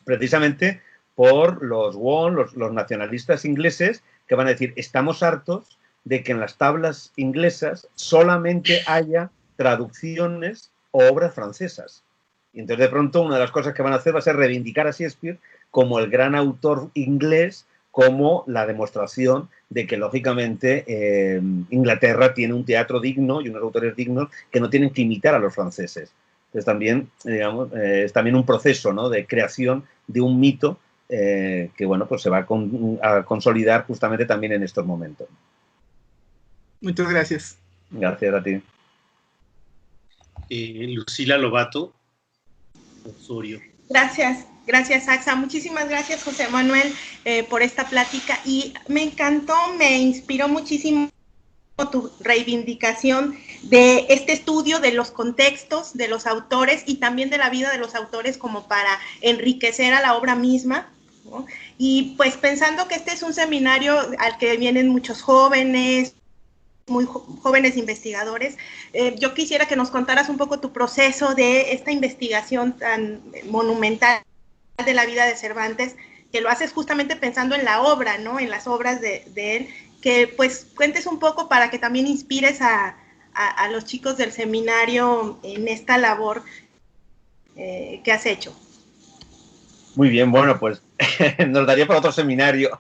precisamente por los los nacionalistas ingleses, que van a decir, estamos hartos de que en las tablas inglesas solamente haya traducciones o obras francesas. Y entonces, de pronto, una de las cosas que van a hacer va a ser reivindicar a Shakespeare como el gran autor inglés, como la demostración de que, lógicamente, Inglaterra tiene un teatro digno y unos autores dignos que no tienen que imitar a los franceses. Entonces, también, digamos, es también un proceso, ¿no?, de creación de un mito que, bueno, pues se va a consolidar justamente también en estos momentos. Muchas gracias. Gracias a ti. Lucila Lobato Osorio. Gracias, Axa. Muchísimas gracias, José Manuel, por esta plática. Y me encantó, me inspiró muchísimo tu reivindicación de este estudio de los contextos de los autores y también de la vida de los autores como para enriquecer a la obra misma, ¿no? Y pues pensando que este es un seminario al que vienen muchos jóvenes, muy jóvenes investigadores, yo quisiera que nos contaras un poco tu proceso de esta investigación tan monumental de la vida de Cervantes, que lo haces justamente pensando en la obra, ¿no?, en las obras de él, que pues cuentes un poco para que también inspires a los chicos del seminario en esta labor que has hecho. Muy bien, bueno, pues nos daría para otro seminario,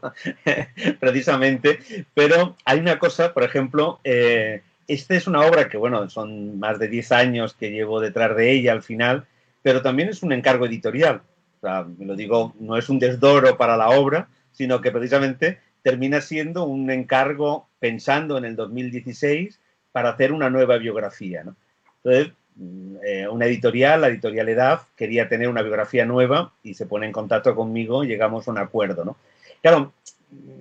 precisamente, pero hay una cosa, por ejemplo, esta es una obra que, bueno, son más de 10 años que llevo detrás de ella al final, pero también es un encargo editorial. O sea, me lo digo, no es un desdoro para la obra, sino que precisamente termina siendo un encargo pensando en el 2016 para hacer una nueva biografía, ¿no? Entonces, una editorial, la editorial EDAF, quería tener una biografía nueva y se pone en contacto conmigo y llegamos a un acuerdo, ¿no? Claro,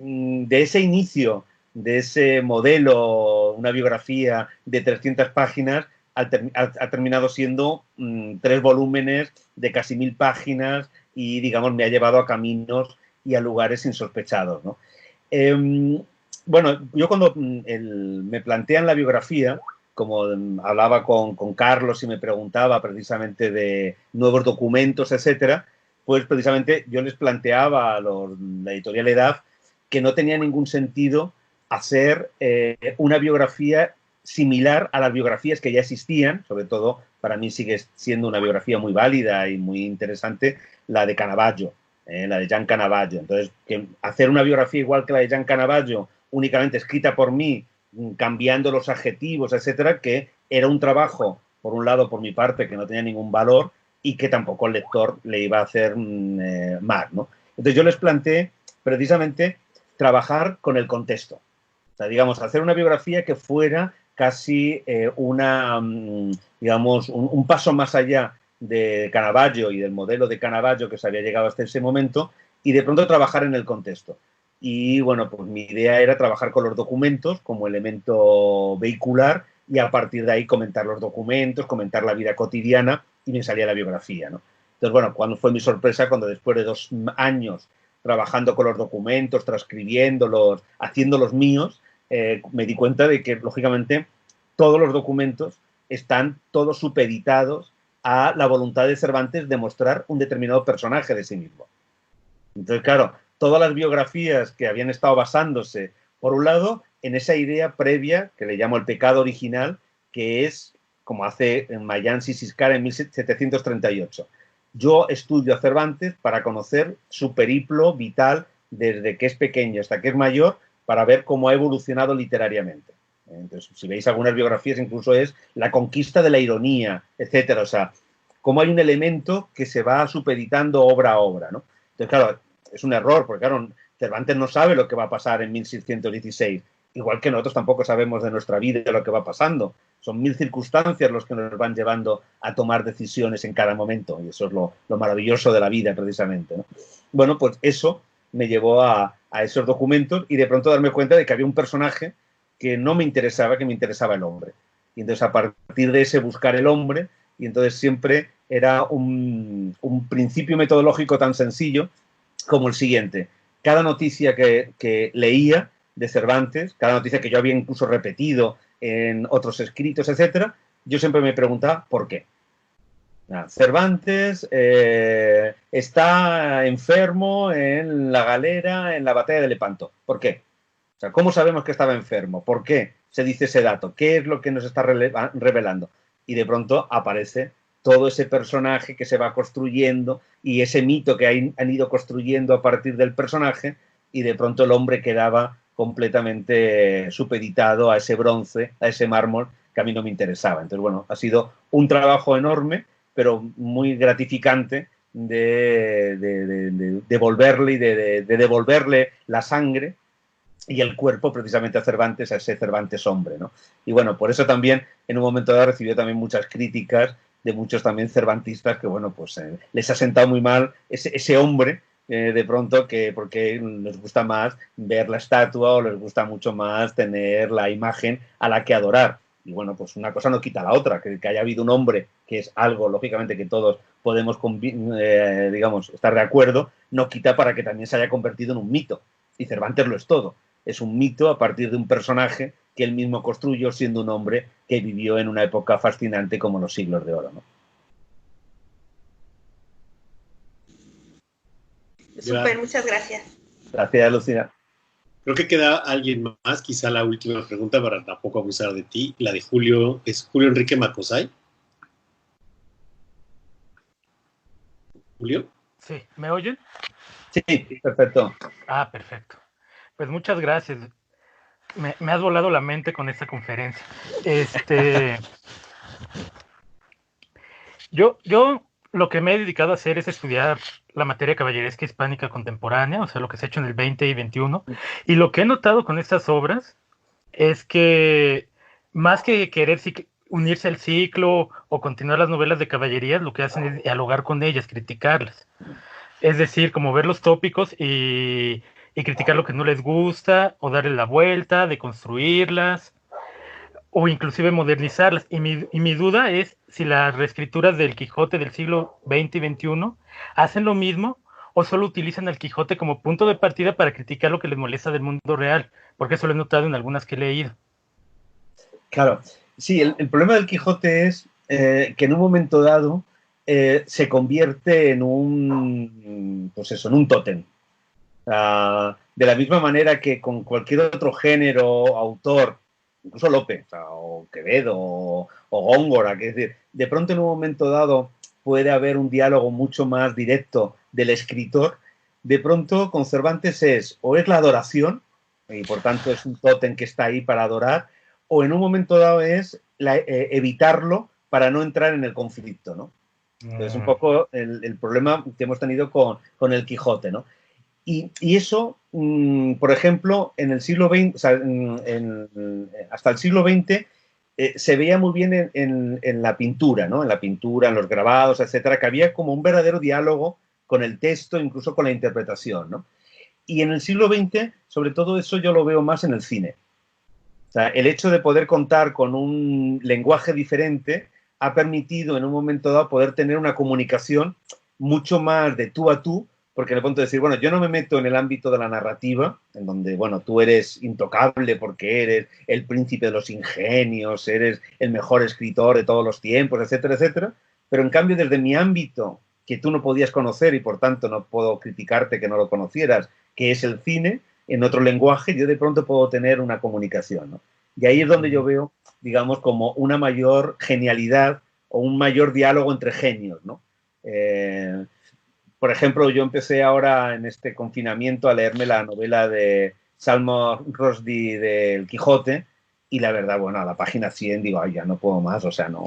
de ese inicio, de ese modelo, una biografía de 300 páginas, ha terminado siendo 3 volúmenes de casi 1000 páginas y, digamos, me ha llevado a caminos y a lugares insospechados, ¿no? Bueno, yo cuando me plantean la biografía, como hablaba con Carlos y me preguntaba precisamente de nuevos documentos, etcétera, pues precisamente yo les planteaba a la editorial EDAF que no tenía ningún sentido hacer una biografía similar a las biografías que ya existían, sobre todo para mí sigue siendo una biografía muy válida y muy interesante, la de Caravaggio, la de Gian Caravaggio. Entonces, hacer una biografía igual que la de Gian Caravaggio, únicamente escrita por mí, cambiando los adjetivos, etcétera, que era un trabajo, por un lado, por mi parte, que no tenía ningún valor y que tampoco el lector le iba a hacer mal, ¿no? Entonces yo les planteé precisamente trabajar con el contexto. O sea, digamos, hacer una biografía que fuera casi digamos, un paso más allá de Caravaggio y del modelo de Caravaggio que se había llegado hasta ese momento, y de pronto trabajar en el contexto. Y bueno, pues mi idea era trabajar con los documentos como elemento vehicular y a partir de ahí comentar los documentos, comentar la vida cotidiana, y me salía la biografía, ¿no? Entonces, bueno, cuando fue mi sorpresa cuando después de 2 años trabajando con los documentos, transcribiéndolos, haciéndolos míos, me di cuenta de que, lógicamente, todos los documentos están todos supeditados a la voluntad de Cervantes de mostrar un determinado personaje de sí mismo. Entonces, claro, todas las biografías que habían estado basándose, por un lado, en esa idea previa, que le llamo el pecado original, que es, como hace Mayans y Siscar en 1738. Yo estudio a Cervantes para conocer su periplo vital desde que es pequeño hasta que es mayor, para ver cómo ha evolucionado literariamente. Entonces, si veis algunas biografías, incluso es la conquista de la ironía, etcétera. O sea, cómo hay un elemento que se va supeditando obra a obra, ¿no? Entonces, claro, es un error, porque claro, Cervantes no sabe lo que va a pasar en 1616, igual que nosotros tampoco sabemos de nuestra vida lo que va pasando. Son 1000 circunstancias los que nos van llevando a tomar decisiones en cada momento, y eso es lo maravilloso de la vida, precisamente, ¿no? Bueno, pues eso me llevó a esos documentos y de pronto darme cuenta de que había un personaje que no me interesaba, que me interesaba el hombre. Y entonces a partir de ese buscar el hombre, y entonces siempre era un principio metodológico tan sencillo como el siguiente. Cada noticia que leía de Cervantes, cada noticia que yo había incluso repetido en otros escritos, etcétera, yo siempre me preguntaba ¿por qué? Cervantes está enfermo en la galera en la batalla de Lepanto. ¿Por qué? O sea, ¿cómo sabemos que estaba enfermo? ¿Por qué se dice ese dato? ¿Qué es lo que nos está revelando? Y de pronto aparece todo ese personaje que se va construyendo y ese mito que han ido construyendo a partir del personaje, y de pronto el hombre quedaba completamente supeditado a ese bronce, a ese mármol que a mí no me interesaba. Entonces, bueno, ha sido un trabajo enorme, pero muy gratificante de devolverle y de devolverle la sangre y el cuerpo precisamente a Cervantes, a ese Cervantes hombre, ¿no? Y bueno, por eso también en un momento dado recibió también muchas críticas de muchos también cervantistas que, bueno, pues les ha sentado muy mal ese hombre, de pronto, que porque les gusta más ver la estatua o les gusta mucho más tener la imagen a la que adorar. Y bueno, pues una cosa no quita la otra, que haya habido un hombre, que es algo, lógicamente, que todos podemos, digamos, estar de acuerdo, no quita para que también se haya convertido en un mito. Y Cervantes lo es todo. Es un mito a partir de un personaje que él mismo construyó siendo un hombre que vivió en una época fascinante como los siglos de oro, ¿no? Súper, muchas gracias. Gracias, Lucía. Creo que queda alguien más, quizá la última pregunta para tampoco abusar de ti, la de Julio, ¿es Julio Enrique Macosay? ¿Julio? Sí, ¿me oyen? Sí, perfecto. Ah, perfecto. Pues muchas gracias. Me has volado la mente con esta conferencia. Yo lo que me he dedicado a hacer es estudiar la materia caballeresca hispánica contemporánea, o sea, lo que se ha hecho en el 20 y 21. Y lo que he notado con estas obras es que más que querer unirse al ciclo o continuar las novelas de caballerías, lo que hacen es dialogar con ellas, criticarlas. Es decir, como ver los tópicos y criticar lo que no les gusta, o darle la vuelta, deconstruirlas, o inclusive modernizarlas. Y mi duda es si las reescrituras del Quijote del siglo XX y XXI hacen lo mismo, o solo utilizan al Quijote como punto de partida para criticar lo que les molesta del mundo real, porque eso lo he notado en algunas que he leído. Claro, sí, el problema del Quijote es que en un momento dado se convierte en un tótem. De la misma manera que con cualquier otro género, autor, incluso Lope, o Quevedo, o Góngora, que es decir, de pronto en un momento dado puede haber un diálogo mucho más directo del escritor. De pronto con Cervantes es la adoración, y por tanto es un tótem que está ahí para adorar, o en un momento dado es evitarlo para no entrar en el conflicto, ¿no? Entonces, un poco el problema que hemos tenido con el Quijote, ¿no? Y eso, por ejemplo, en el siglo XX, o sea, hasta el siglo XX, se veía muy bien en la pintura, ¿no? En la pintura, en los grabados, etcétera, que había como un verdadero diálogo con el texto, incluso con la interpretación, ¿no? Y en el siglo XX, sobre todo eso yo lo veo más en el cine. O sea, el hecho de poder contar con un lenguaje diferente ha permitido en un momento dado poder tener una comunicación mucho más de tú a tú, porque en el punto de decir, bueno, yo no me meto en el ámbito de la narrativa, en donde, bueno, tú eres intocable porque eres el príncipe de los ingenios, eres el mejor escritor de todos los tiempos, etcétera, etcétera, pero en cambio desde mi ámbito, que tú no podías conocer y por tanto no puedo criticarte que no lo conocieras, que es el cine, en otro lenguaje, yo de pronto puedo tener una comunicación, ¿no? Y ahí es donde yo veo, digamos, como una mayor genialidad o un mayor diálogo entre genios, ¿no? Por ejemplo, yo empecé ahora en este confinamiento a leerme la novela de Salman Rushdie del Quijote y la verdad, bueno, a la página 100 digo, ay, ya no puedo más, o sea, no,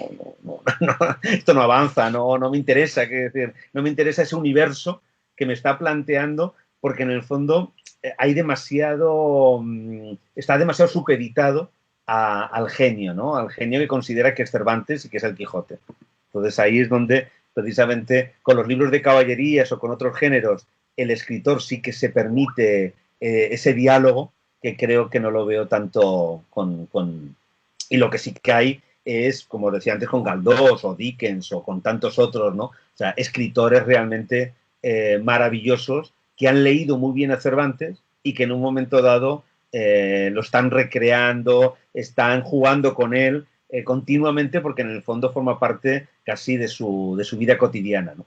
esto no avanza, no me interesa, decir, no me interesa ese universo que me está planteando porque en el fondo hay demasiado, está demasiado supeditado al genio, ¿no? Al genio que considera que es Cervantes y que es el Quijote. Entonces ahí es donde precisamente con los libros de caballerías o con otros géneros el escritor sí que se permite ese diálogo que creo que no lo veo tanto y lo que sí que hay es, como decía antes, con Galdós o Dickens o con tantos otros, ¿no? O sea, escritores realmente maravillosos que han leído muy bien a Cervantes y que en un momento dado lo están recreando, están jugando con él continuamente porque en el fondo forma parte casi de su vida cotidiana, ¿no?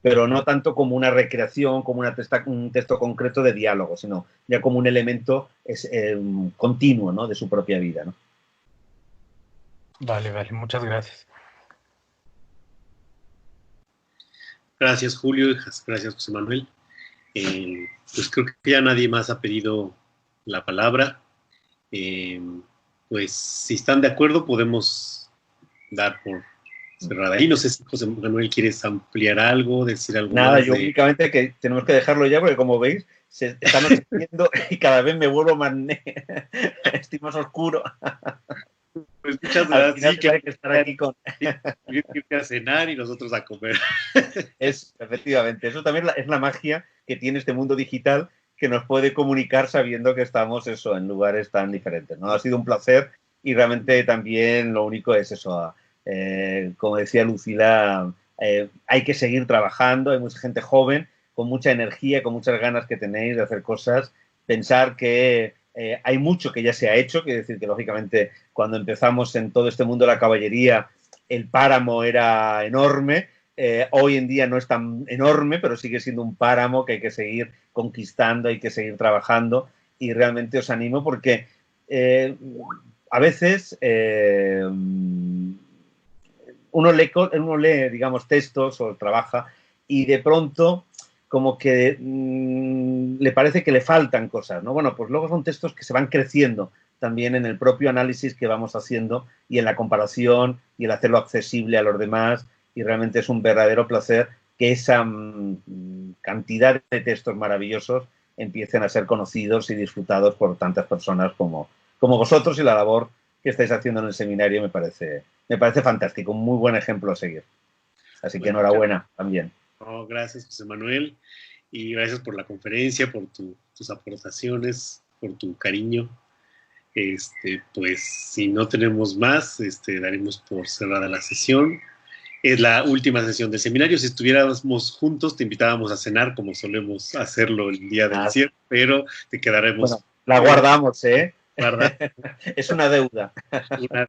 Pero no tanto como una recreación, como un texto concreto de diálogo, sino ya como un elemento continuo, ¿no? De su propia vida, ¿no? Vale, muchas gracias. Gracias, Julio, gracias, José Manuel. Pues creo que ya nadie más ha pedido la palabra. Pues si están de acuerdo podemos dar por cerrada ahí. No sé si José Manuel quieres ampliar algo, decir algo Nada, más. yo únicamente que tenemos que dejarlo ya porque como veis se están anocheciendo y cada vez me vuelvo más estoy más oscuro. Pues muchas gracias. Sí, que hay que estar aquí con irte a cenar y nosotros a comer. Efectivamente, eso también es la magia que tiene este mundo digital, que nos puede comunicar sabiendo que estamos en lugares tan diferentes, ¿no? Ha sido un placer y realmente también lo único es eso, como decía Lucila, hay que seguir trabajando, hay mucha gente joven, con mucha energía, con muchas ganas que tenéis de hacer cosas, pensar que hay mucho que ya se ha hecho, quiere decir que lógicamente cuando empezamos en todo este mundo de la caballería, el páramo era enorme, hoy en día no es tan enorme, pero sigue siendo un páramo que hay que seguir conquistando, hay que seguir trabajando y realmente os animo porque a veces uno lee, digamos, textos o trabaja y de pronto como que le parece que le faltan cosas, ¿no? Bueno, pues luego son textos que se van creciendo también en el propio análisis que vamos haciendo y en la comparación y el hacerlo accesible a los demás y realmente es un verdadero placer que esa cantidad de textos maravillosos empiecen a ser conocidos y disfrutados por tantas personas como vosotros y la labor que estáis haciendo en el seminario me parece fantástico, un muy buen ejemplo a seguir. Así que enhorabuena también. Oh, gracias, José Manuel, y gracias por la conferencia, por tus aportaciones, por tu cariño. Pues si no tenemos más, daremos por cerrada la sesión. Es la última sesión del seminario. Si estuviéramos juntos, te invitábamos a cenar, como solemos hacerlo el día del cierre, pero te quedaremos... Bueno, la guardamos, ¿eh? Guarda. Es una deuda. Una